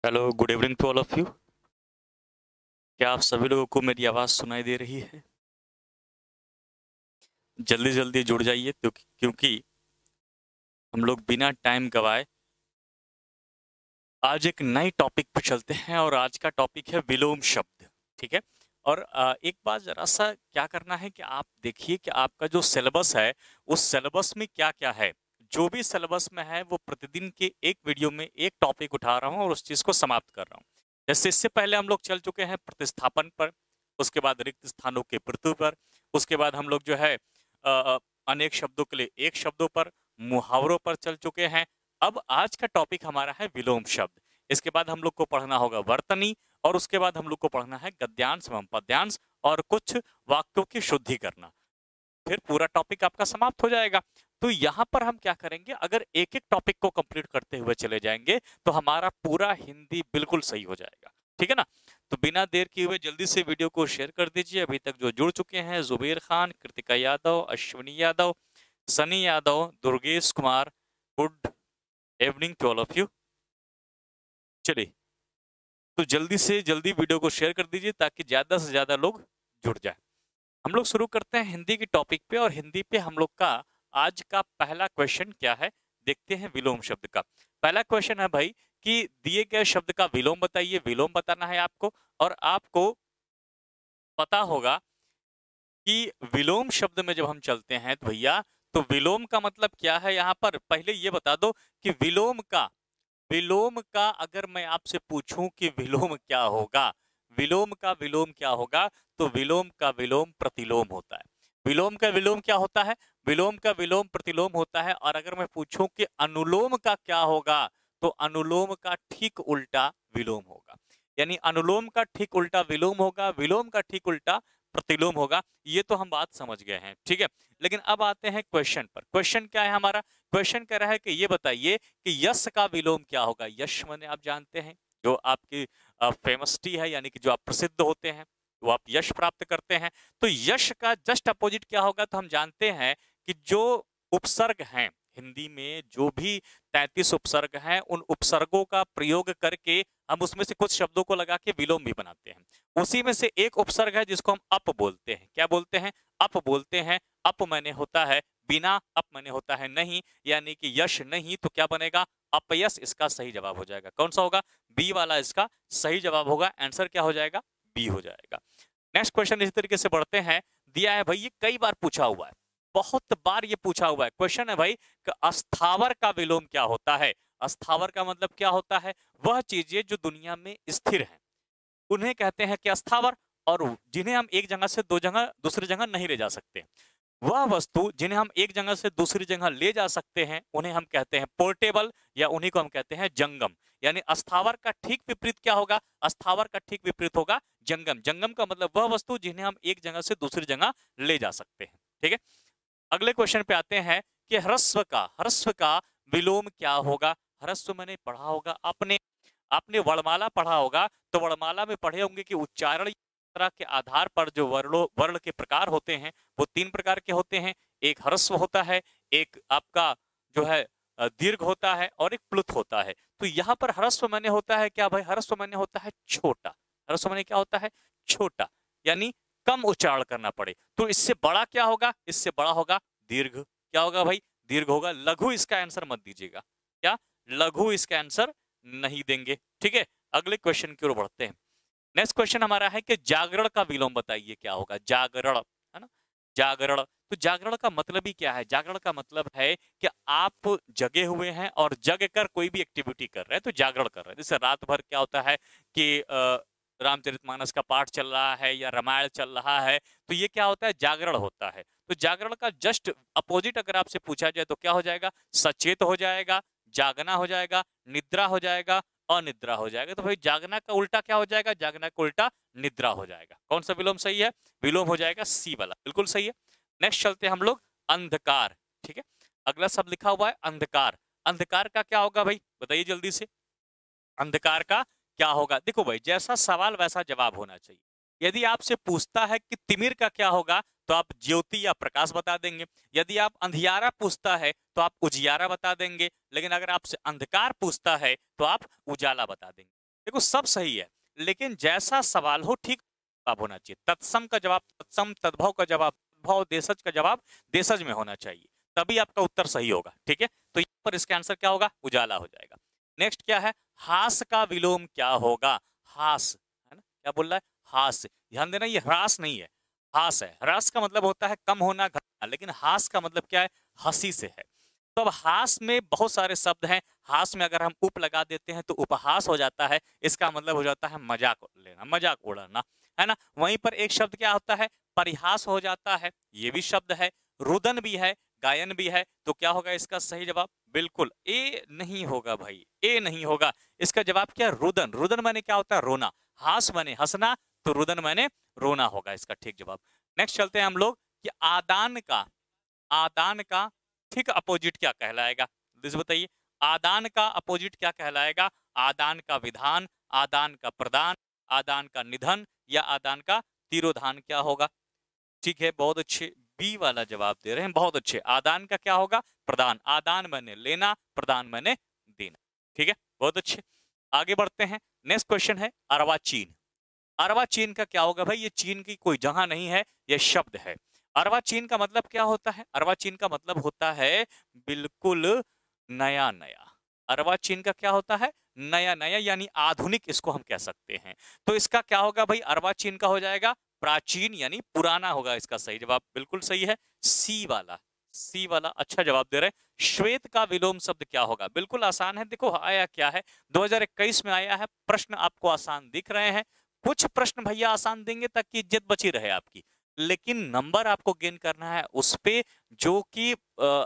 Hello, good evening to all of you. क्या आप सभी लोगों को मेरी आवाज़ सुनाई दे रही है? जल्दी जल्दी जुड़ जाइए क्योंकि हम लोग बिना टाइम गवाए आज एक नई टॉपिक पर चलते हैं और आज का टॉपिक है विलोम शब्द। ठीक है। और एक बात जरा सा क्या करना है कि आप देखिए कि आपका जो सिलेबस है उस सिलेबस में क्या क्या है। जो भी सिलेबस में है वो प्रतिदिन के एक वीडियो में एक टॉपिक उठा रहा हूँ और उस चीज़ को समाप्त कर रहा हूँ। जैसे इससे पहले हम लोग चल चुके हैं प्रतिस्थापन पर, उसके बाद रिक्त स्थानों के पृथु पर, उसके बाद हम लोग जो है अनेक शब्दों के लिए एक शब्दों पर, मुहावरों पर चल चुके हैं। अब आज का टॉपिक हमारा है विलोम शब्द। इसके बाद हम लोग को पढ़ना होगा वर्तनी और उसके बाद हम लोग को पढ़ना है गद्यांश एवं पद्यांश और कुछ वाक्यों की शुद्धि करना। फिर पूरा टॉपिक आपका समाप्त हो जाएगा। तो यहाँ पर हम क्या करेंगे, अगर एक एक टॉपिक को कंप्लीट करते हुए चले जाएंगे तो हमारा पूरा हिंदी बिल्कुल सही हो जाएगा। ठीक है ना। तो बिना देर किए हुए जल्दी से वीडियो को शेयर कर दीजिए। अभी तक जो जुड़ चुके हैं, Zuber Khan, Kritika Yadav, Ashwini Yadav, Sunny Yadav, Durgesh Kumar, good evening to all of you. चलिए, तो जल्दी से जल्दी वीडियो को शेयर कर दीजिए ताकि ज्यादा से ज्यादा लोग जुड़ जाए। हम लोग शुरू करते हैं हिंदी की टॉपिक पे और हिंदी पे हम लोग का आज का पहला क्वेश्चन क्या है, देखते हैं विलोम शब्द का। पहला क्वेश्चन है भाई कि दिए गए शब्द का विलोम बताइए। विलोम बताना है आपको और आपको पता होगा कि विलोम शब्द में जब हम चलते हैं तो भैया, तो विलोम का मतलब क्या है। यहाँ पर पहले ये बता दो कि विलोम का अगर मैं आपसे पूछूं कि विलोम क्या होगा, विलोम का विलोम क्या होगा, तो विलोम का विलोम प्रतिलोम होता है। विलोम का विलोम क्या होता है? विलोम का विलोम प्रतिलोम होता है। और अगर मैं पूछूं कि अनुलोम का क्या होगा, तो अनुलोम का ठीक उल्टा विलोम होगा। यानी अनुलोम का ठीक उल्टा विलोम होगा, विलोम का ठीक उल्टा प्रतिलोम होगा। ये तो हम बात समझ गए हैं, ठीक है। लेकिन अब आते हैं क्वेश्चन पर। क्वेश्चन क्या है हमारा? क्वेश्चन कह रहा है कि ये बताइए कि यश का विलोम क्या होगा। यश माने आप जानते हैं जो आपकी फेमसिटी है, यानी कि जो आप प्रसिद्ध होते हैं, वो आप यश प्राप्त करते हैं। तो यश का जस्ट अपोजिट क्या होगा? तो हम जानते हैं कि जो उपसर्ग हैं हिंदी में, जो भी 33 उपसर्ग हैं, उन उपसर्गों का प्रयोग करके हम उसमें से कुछ शब्दों को लगा के विलोम भी बनाते हैं। उसी में से एक उपसर्ग है जिसको हम अप बोलते हैं। क्या बोलते हैं? अप बोलते हैं। अप माने होता है बिना, अप माने होता है नहीं, यानी कि यश नहीं। तो क्या बनेगा? अपयश इसका सही जवाब हो जाएगा। कौन सा होगा? बी वाला इसका सही जवाब होगा। आंसर क्या हो जाएगा? बी हो जाएगा। नेक्स्ट क्वेश्चन इस तरीके से बढ़ते हैं। दिया है भाई, ये कई बार पूछा हुआ है, बहुत बार ये पूछा हुआ है। क्वेश्चन है भाई कि अस्थावर का विलोम क्या होता है। अस्थावर का मतलब क्या होता है? वह चीजें जो दुनिया में स्थिर हैं उन्हें कहते हैं कि अस्थावर, और जिन्हें हम एक जगह से दो जगह दूसरी जगह नहीं ले जा सकते। वह वस्तु जिन्हें हम एक जगह से दूसरी जगह ले जा सकते हैं उन्हें हम कहते हैं पोर्टेबल, या उन्हीं को हम कहते हैं जंगम। यानी अस्थावर का ठीक विपरीत क्या होगा? अस्थावर का ठीक विपरीत होगा जंगम। जंगम का मतलब वह वस्तु जिन्हें हम एक जगह से दूसरी जगह ले जा सकते हैं। ठीक है। अगले क्वेश्चन पे आते हैं कि ह्रस्व का विलोम क्या होगा। ह्रस्व मैंने पढ़ा होगा आपने, आपने वर्णमाला पढ़ा होगा। तो वर्णमाला में पढ़े होंगे कि उच्चारण के आधार पर जो वर्ण के प्रकार होते हैं वो तीन प्रकार के होते हैं। एक ह्रस्व होता है, एक आपका जो है दीर्घ होता है, और एक प्लुत होता है। तो यहाँ पर ह्रस्व माने होता है क्या भाई? ह्रस्व माने होता है छोटा। ह्रस्व माने क्या होता है? छोटा, यानी कम उच्चारण करना पड़े। तो इससे बड़ा क्या होगा? इससे बड़ा होगा दीर्घ। क्या होगा भाई? दीर्घ होगा। लघु इसका आंसर मत दीजिएगा। क्या? लघु इसका आंसर नहीं देंगे। ठीक है। अगले क्वेश्चन की ओर बढ़ते हैं। नेक्स्ट क्वेश्चन हमारा है कि जागरण का विलोम बताइए क्या होगा। जागरण, है ना। जागरण, तो जागरण का मतलब ही क्या है? जागरण का मतलब है कि आप जगे हुए हैं और जग कर कोई भी एक्टिविटी कर रहे हैं, तो जागरण कर रहे हैं। जैसे रात भर क्या होता है कि रामचरितमानस का पाठ चल रहा है या रामायण चल रहा है, तो ये क्या होता है? जागरण होता है। तो जागरण का जस्ट अपोजिट अगर आपसे पूछा जाए तो क्या हो जाएगा? सचेत हो जाएगा, जागना हो जाएगा, निद्रा हो जाएगा, अनिद्रा हो जाएगा। तो भाई जागना का उल्टा क्या हो जाएगा? जागना का उल्टा निद्रा हो जाएगा। कौन सा विलोम सही है? विलोम हो जाएगा सी वाला, बिल्कुल सही है। नेक्स्ट चलते हैं हम लोग अंधकार। ठीक है। अगला शब्द लिखा हुआ है अंधकार। अंधकार का क्या होगा भाई? बताइए जल्दी से। अंधकार का क्या होगा? देखो भाई, जैसा सवाल वैसा जवाब होना चाहिए। यदि आपसे पूछता है कि तिमिर का क्या होगा, तो आप ज्योति या प्रकाश बता देंगे। यदि आप अंधियारा पूछता है तो आप उजियारा बता देंगे। लेकिन अगर आपसे अंधकार पूछता है तो आप उजाला बता देंगे। देखो सब सही है, लेकिन जैसा सवाल हो ठीक जवाब होना चाहिए। तत्सम का जवाब तत्सम, तद्भव का जवाब तद्भव, देशज का जवाब देशज में होना चाहिए, तभी आपका उत्तर सही होगा। ठीक है, तो यहाँ पर इसका आंसर क्या होगा? उजाला हो जाएगा। नेक्स्ट क्या है? हास का विलोम क्या होगा? हास, है ना, क्या बोल रहा है? हास। ध्यान देना, ये ह्रास नहीं है, हास है। ह्रास का मतलब होता है कम होना, घटना, लेकिन हास का मतलब क्या है? हंसी से है। तो अब हास में बहुत सारे शब्द हैं। हास में अगर हम उप लगा देते हैं तो उपहास हो जाता है, इसका मतलब हो जाता है मजाक लेना, मजाक उड़ाना, है ना। वहीं पर एक शब्द क्या होता है? परिहास हो जाता है, ये भी शब्द है। रुदन भी है, गायन भी है। तो क्या होगा इसका सही जवाब? बिल्कुल ए नहीं होगा भाई, ए नहीं होगा। इसका जवाब क्या? रुदन। रुदन माने क्या होता है? रोना। हास माने हंसना, तो रुदन माने रोना होगा इसका ठीक जवाब। नेक्स्ट चलते हैं हम लोग कि आदान का ठीक अपोजिट क्या कहलाएगा? प्लीज बताइए, आदान का अपोजिट क्या कहलाएगा? आदान का विधान, आदान का प्रदान, आदान का निधन, या आदान का तिरोधान क्या होगा? ठीक है, बहुत अच्छे, बी वाला जवाब दे रहे हैं, बहुत अच्छे। आदान का क्या होगा? प्रदान। आदान मैंने लेना, प्रदान मैंने देना। ठीक है, बहुत अच्छे। आगे बढ़ते हैं। नेक्स्ट क्वेश्चन है अर्वाचीन। अर्वाचीन का क्या होगा भाई? ये चीन की कोई जगह नहीं है, ये शब्द है। अर्वाचीन का मतलब क्या होता है? अर्वाचीन का मतलब होता है बिल्कुल नया नया। अर्वाचीन का क्या होता है? नया नया, यानी आधुनिक इसको हम कह सकते हैं। तो इसका क्या होगा भाई? अर्वाचीन का हो जाएगा प्राचीन, यानी पुराना होगा इसका सही जवाब। बिल्कुल सही है, सी वाला, सी वाला अच्छा जवाब दे रहे हैं। श्वेत का विलोम शब्द क्या होगा? बिल्कुल आसान है। देखो आया क्या है, 2021 में आया है। प्रश्न आपको आसान दिख रहे हैं। कुछ प्रश्न भैया आसान देंगे ताकि इज्जत बची रहे आपकी, लेकिन नंबर आपको गेन करना है उस पे जो कि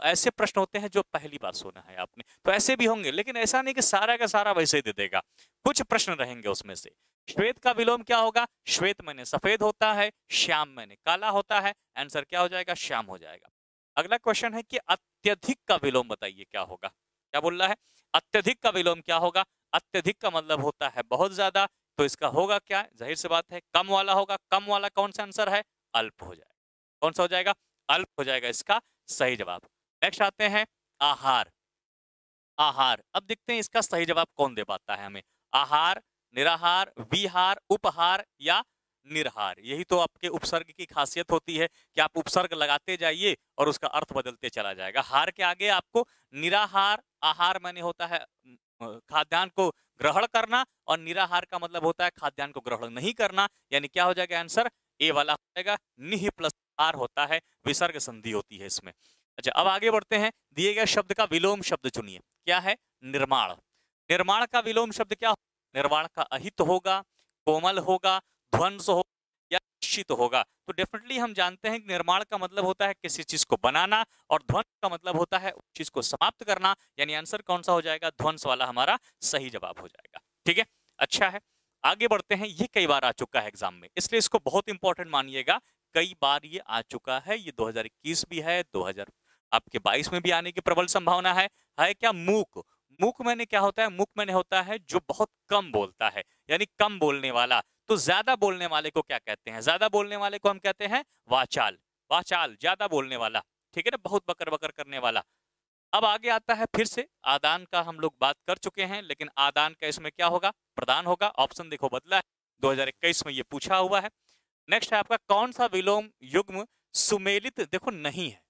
ऐसे प्रश्न होते हैं जो पहली बार सुना है आपने। तो ऐसे भी होंगे, लेकिन ऐसा नहीं कि सारा का सारा वैसे ही दे देगा, कुछ प्रश्न रहेंगे उसमें से। श्वेत का विलोम क्या होगा? श्वेत मैंने सफेद होता है, श्याम मैंने काला होता है। आंसर क्या हो जाएगा? श्याम हो जाएगा। अगला क्वेश्चन है कि अत्यधिक का विलोम बताइए क्या होगा? क्या बोल रहा है? अत्यधिक का विलोम क्या होगा? अत्यधिक का मतलब होता है बहुत ज्यादा, तो इसका होगा क्या? जाहिर सी बात है कम वाला होगा। कम वाला कौन सा आंसर है? अल्प हो जाएगा। कौन सा हो जाएगा? अल्प हो जाएगा इसका सही जवाब। नेक्स्ट आते हैं आहार। आहार, अब देखते हैं इसका सही जवाब कौन दे पाता है हमें। आहार, निराहार, विहार, उपहार या निर्हार। यही तो आपके उपसर्ग की खासियत होती है कि आप उपसर्ग लगाते जाइए और उसका अर्थ बदलते चला जाएगा। हार के आगे आपको निराहार, आहार माने होता है खाद्यान्न को ग्रहण करना, और निराहार का मतलब होता है खाद्यान्न को ग्रहण नहीं करना। यानी क्या हो जाएगा आंसर? ए वाला हो जाएगा। निह प्लस आर होता है, विसर्ग संधि होती है इसमें। अच्छा, अब आगे बढ़ते हैं। दिए गए शब्द का विलोम शब्द चुनिए। क्या है? निर्माण। निर्माण का विलोम शब्द क्या? निर्माण का अहित होगा, कोमल होगा, ध्वंस हो, या निश्चित होगा। तो डेफिनेटली हम जानते हैं कि निर्माण का मतलब होता है किसी चीज को बनाना, और ध्वंस का मतलब होता है उस चीज को समाप्त करना। यानी आंसर कौन सा हो जाएगा? ध्वंस वाला हमारा सही जवाब हो जाएगा। ठीक है, अच्छा है। आगे बढ़ते हैं। ये कई बार आ चुका है एग्जाम में, इसलिए इसको बहुत इंपॉर्टेंट मानिएगा। कई बार ये आ चुका है, ये 2021 भी है, 2000 आपके 22 में भी आने की प्रबल संभावना है। क्या? मूक। मूक मैंने क्या होता है? मूक मैंने होता है जो बहुत कम बोलता है, यानी कम बोलने वाला। तो ज्यादा बोलने वाले को क्या कहते हैं? ज्यादा बोलने वाले को हम कहते हैं वाचाल। वाचाल, ज्यादा बोलने वाला। ठीक है ना, बहुत बकर बकर करने वाला। अब आगे आता है फिर से आदान का, हम लोग बात कर चुके हैं, लेकिन आदान का इसमें क्या होगा? प्रदान होगा। ऑप्शन देखो बदला है, 2021 में ये पूछा हुआ है। नेक्स्ट है आपका कौन सा विलोम युग्म सुमेलित देखो नहीं है।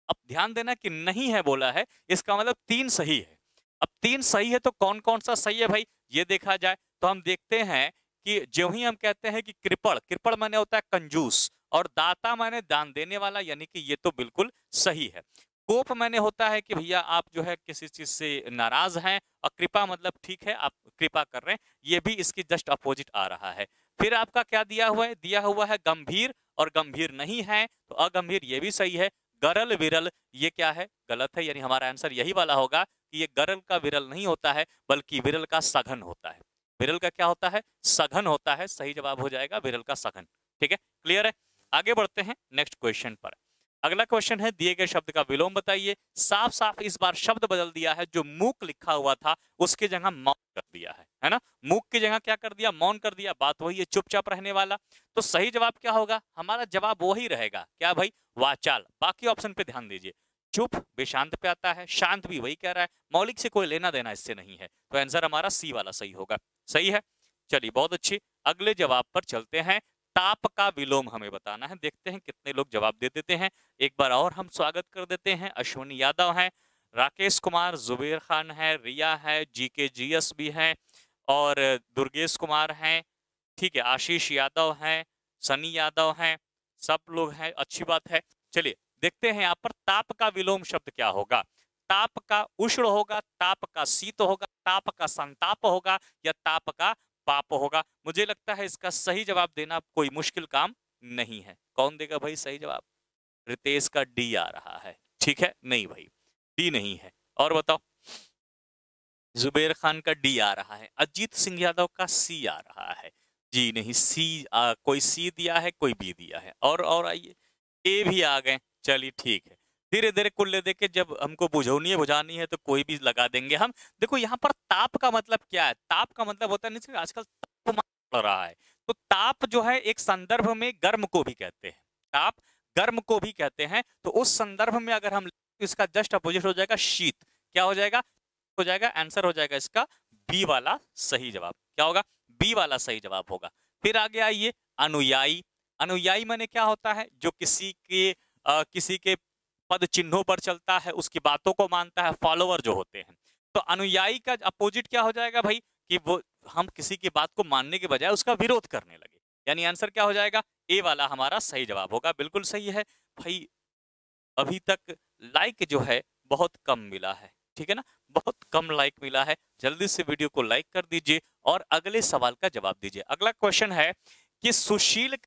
अब ध्यान देना कि नहीं है बोला है, इसका मतलब 3 सही है। अब 3 सही है तो कौन कौन सा सही है भाई, ये देखा जाए तो हम देखते हैं कि जो ही हम कहते हैं कि कृपण, कृपण माने होता है कंजूस, और दाता माने दान देने वाला, यानी कि ये तो बिल्कुल सही है। कोप मैंने होता है कि भैया आप जो है किसी चीज से नाराज हैं, और कृपा मतलब ठीक है आप कृपा कर रहे हैं, ये भी इसकी जस्ट अपोजिट आ रहा है। फिर आपका क्या दिया हुआ है? दिया हुआ है गंभीर, और गंभीर नहीं है तो अगंभीर, ये भी सही है। गरल विरल, ये क्या है? गलत है, यानी हमारा आंसर यही वाला होगा कि ये गरल का विरल नहीं होता है, बल्कि विरल का सघन होता है। विरल का क्या होता है? सघन होता है। सही जवाब हो जाएगा विरल का सघन। ठीक है, क्लियर है। आगे बढ़ते हैं नेक्स्ट क्वेश्चन पर। अगला क्वेश्चन है दिए गए शब्द का विलोम बताइए। साफ साफ इस बार शब्द बदल दिया है, जो मूक लिखा हुआ था उसकी जगह मौन कर दिया है ना। मूक की जगह क्या कर दिया? मौन कर दिया। बात वही है, चुपचाप रहने वाला। तो सही जवाब क्या होगा? हमारा जवाब वही रहेगा। क्या भाई? वाचाल। बाकी ऑप्शन पे ध्यान दीजिए। चुप बेशांत पे आता है, शांत भी वही कह रहा है, मौलिक से कोई लेना देना इससे नहीं है। तो आंसर हमारा सी वाला सही होगा। सही है। चलिए बहुत अच्छी, अगले जवाब पर चलते हैं। ताप का विलोम हमें बताना है, देखते हैं कितने लोग जवाब दे देते हैं। एक बार और हम स्वागत कर देते हैं। अश्विनी यादव हैं, राकेश कुमार, जुबेर खान है, रिया है, जीके जीएस भी है, और दुर्गेश कुमार हैं, ठीक है, आशीष यादव हैं, सनी यादव हैं, सब लोग हैं, अच्छी बात है। चलिए देखते हैं यहाँ पर ताप का विलोम शब्द क्या होगा। ताप का उष्ण होगा, ताप का शीत होगा, ताप का संताप होगा, या ताप का पाप होगा। मुझे लगता है इसका सही जवाब देना कोई मुश्किल काम नहीं है। कौन देगा भाई सही जवाब? रितेश का डी आ रहा है, ठीक है, नहीं भाई डी नहीं है। और बताओ, जुबेर खान का डी आ रहा है, अजीत सिंह यादव का सी आ रहा है, जी नहीं, सी कोई सी दिया है, कोई बी दिया है, और आइए ए भी आ गए। चलिए ठीक है, धीरे धीरे कुल्ले देके जब हमको बुझानी है तो कोई भी लगा देंगे हम। देखो यहाँ पर ताप का मतलब क्या है? ताप का मतलब होता है, नहीं आजकल तापमान बढ़ रहा है, तो ताप जो है एक संदर्भ में गर्म को भी कहते हैं, ताप गर्म को भी कहते हैं। तो उस संदर्भ में अगर हम इसका जस्ट अपोजिट हो जाएगा शीत। क्या हो जाएगा? हो जाएगा, आंसर हो जाएगा इसका बी वाला सही जवाब। क्या होगा? बी वाला सही जवाब होगा। फिर आगे आइए, अनुयायी। अनुयायी माने क्या होता है? जो किसी के पद चिन्हों पर चलता है, उसकी बातों को मानता है, फॉलोअर जो होते हैं। तो अनुयायी का अपोजिट क्या हो जाएगा भाई? कि वो हम किसी की बात को मानने के बजाय उसका विरोध करने लगे, यानी आंसर क्या हो जाएगा? ए वाला हमारा सही जवाब होगा। बिल्कुल सही है भाई। अभी तक लाइक जो है बहुत कम मिला है, ठीक है ना, बहुत कम लाइक मिला है। जल्दी से वीडियो को लाइक कर दीजिए और अगले सवाल का जवाब दीजिए। अगला क्वेश्चन है कि सुशील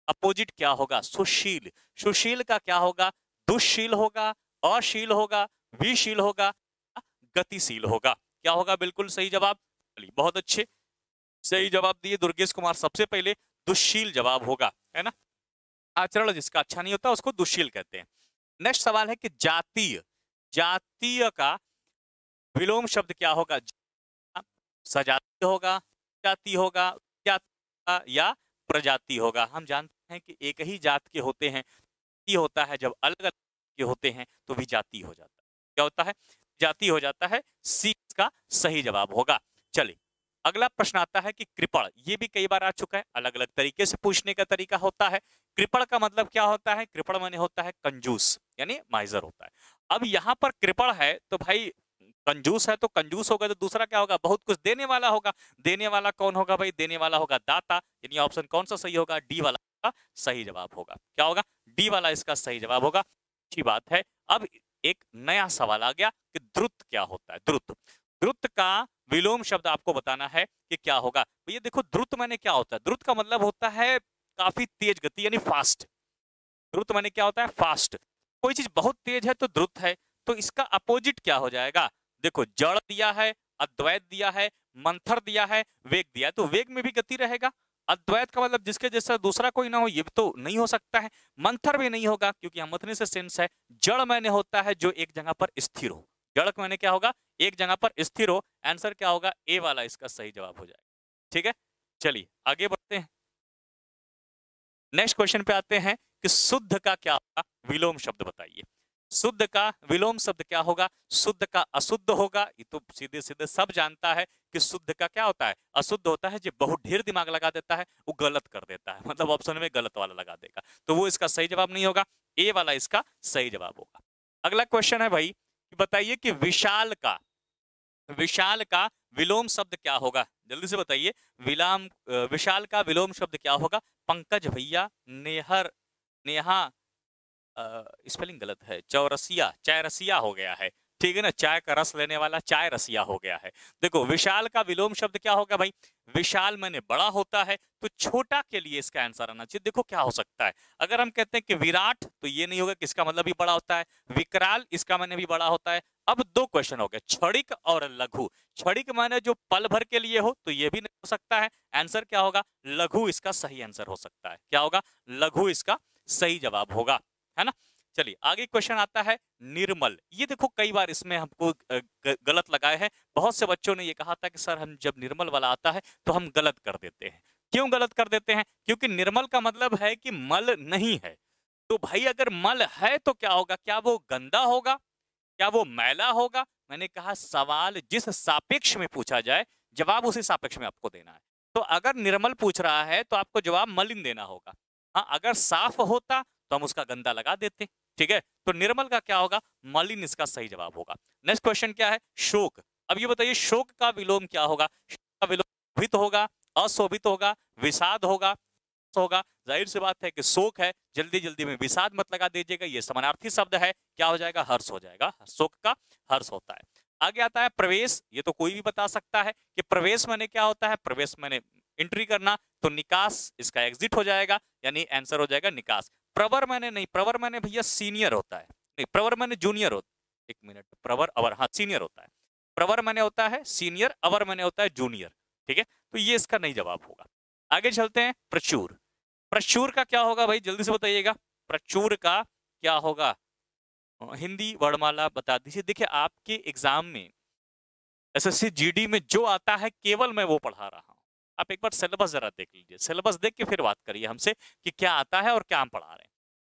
अपोजिट क्या होगा? सुशील, सुशील का क्या होगा? दुष्शील होगा, अशील होगा, विशील होगा, गतिशील होगा। क्या होगा बिल्कुल सही जवाब? चलिए बहुत अच्छे, सही जवाब दिए दुर्गेश कुमार। सबसे पहले दुष्शील जवाब होगा, है ना, आचरण जिसका अच्छा नहीं होता उसको दुष्शील कहते हैं। नेक्स्ट सवाल है कि जातीय, जातीय का विलोम शब्द क्या होगा? सजातीय होगा, जाति होगा, जाति या प्रजाति होगा। हम जानते हैं कि एक ही जात के होते हैं, होता है जब अलग अलग के होते हैं तो विजाति हो जाता है। क्या होता है? जाति हो जाता है। सी का सही जवाब होगा। चलिए अगला प्रश्न आता है कि कृपण, ये भी कई बार आ चुका है, अलग अलग तरीके से पूछने का तरीका होता है। कृपण का मतलब क्या होता है? कृपण माने होता है कंजूस, यानी माइजर होता है। अब यहाँ पर कृपण है तो भाई कंजूस है, तो कंजूस होगा तो दूसरा क्या होगा? बहुत कुछ देने वाला होगा। देने वाला कौन होगा भाई? देने वाला होगा दाता, यानी ऑप्शन कौन सा सही होगा? डी वाला का सही जवाब होगा। क्या होगा? डी वाला इसका सही जवाब होगा। अच्छी बात है। अब एक नया सवाल आ गया कि द्रुत क्या होता है? द्रुत, द्रुत का विलोम शब्द आपको बताना है कि क्या होगा। ये देखो द्रुत माने क्या होता है? द्रुत का मतलब होता है काफी तेज गति, यानी फास्ट। द्रुत माने क्या होता है? फास्ट। कोई चीज बहुत तेज है तो द्रुत है। तो इसका अपोजिट क्या हो जाएगा? देखो जड़ दिया है, अद्वैत दिया है, मंथर दिया है, वेग दिया है, तो वेग में भी गति रहेगा। अद्वैत का मतलब जिसके जैसा दूसरा कोई ना हो, ये भी तो नहीं हो सकता है। मंथर भी नहीं होगा क्योंकि हमथनी से सेंस है। जड़ माने होता है जो एक जगह पर स्थिर हो। जड़ माने क्या होगा? एक जगह पर स्थिर हो। आंसर क्या होगा? ए वाला इसका सही जवाब हो जाएगा। ठीक है, चलिए आगे बढ़ते हैं। नेक्स्ट क्वेश्चन पे आते हैं कि शुद्ध का क्या होगा? विलोम शब्द बताइए। शुद्ध का विलोम शब्द क्या होगा? शुद्ध का अशुद्ध होगा। ये तो सीधे सीधे सब जानता है कि शुद्ध का क्या होता है? अशुद्ध होता है। जो बहुत ढेर दिमाग लगा देता है वो गलत कर देता है, मतलब ऑप्शन में गलत वाला लगा देगा, तो वो इसका सही जवाब नहीं होगा। ए वाला इसका सही जवाब होगा। अगला क्वेश्चन है भाई कि बताइए कि विशाल का, विशाल का विलोम शब्द क्या होगा? जल्दी से बताइए। विशाल का विलोम शब्द क्या होगा? पंकज भैया, नेहर, नेहा, स्पेलिंग गलत है, चौरसिया, चाय रसिया हो गया है, ठीक है ना, चाय का रस लेने वाला चाय रसिया हो गया है। देखो विशाल का विलोम शब्द क्या होगा भाई? विशाल माने बड़ा होता है, तो छोटा के लिए इसका आंसर आना चाहिए। देखो क्या हो सकता है, अगर हम कहते हैं कि विराट, तो ये नहीं होगा, किसका मतलब भी बड़ा होता है। विकराल, इसका माने भी बड़ा होता है। अब दो क्वेश्चन हो गए, क्षणिक और लघु। क्षणिक माने जो पल भर के लिए हो, तो ये भी नहीं हो सकता है। आंसर क्या होगा? लघु इसका सही आंसर हो सकता है। क्या होगा? लघु इसका सही जवाब होगा, है ना। चलिए आगे क्वेश्चन आता है निर्मल। ये देखो कई बार इसमें हमको गलत लगाए हैं। बहुत से बच्चों ने ये कहा था कि सर हम जब निर्मल वाला आता है तो हम गलत कर देते हैं। क्यों गलत कर देते हैं? क्योंकि निर्मल का मतलब है कि मल नहीं है। तो भाई अगर मल है तो क्या होगा? क्या वो गंदा होगा? क्या वो मैला होगा? मैंने कहा सवाल जिस सापेक्ष में पूछा जाए, जवाब उसी सापेक्ष में आपको देना है। तो अगर निर्मल पूछ रहा है तो आपको जवाब मलिन देना होगा। हाँ, अगर साफ होता तो हम उसका गंदा लगा देते। ठीक है, तो निर्मल का क्या होगा? मलिन इसका सही जवाब होगा। नेक्स्ट क्वेश्चन क्या है? शोक। अब ये बताइए शोक का विलोम क्या होगा? शोक का विलोम शोभित होगा, अशोभित होगा, विषाद होगा, होगा। जाहिर सी बात है कि शोक है, जल्दी जल्दी में विषाद मत लगा दीजिएगा, ये समानार्थी शब्द है, क्या हो जाएगा? हर्ष हो जाएगा। शोक का हर्ष होता है। आगे आता है प्रवेश। ये तो कोई भी बता सकता है कि प्रवेश माने क्या होता है। प्रवेश माने एंट्री करना, तो निकास इसका एग्जिट हो जाएगा, यानी आंसर हो जाएगा निकास। प्रवर माने नहीं, प्रवर माने भैया सीनियर होता है, नहीं प्रवर माने जूनियर होता है। एक मिनट, प्रवर अवर, हाँ सीनियर होता है। प्रवर माने होता है सीनियर, अवर माने होता है जूनियर। ठीक है, तो ये इसका नहीं जवाब होगा। आगे चलते हैं प्रचुर। प्रचुर का क्या होगा भाई, जल्दी से बताइएगा। प्रचुर का क्या होगा? हिंदी वर्णमाला बता दीजिए। देखिए आपके एग्जाम में एसएससी जीडी में जो आता है केवल मैं वो पढ़ा रहा हूँ। आप एक बार सिलेबस जरा देख लीजिए, सिलेबस देख के फिर बात करिए हमसे कि क्या आता है और क्या हम पढ़ा रहे हैं।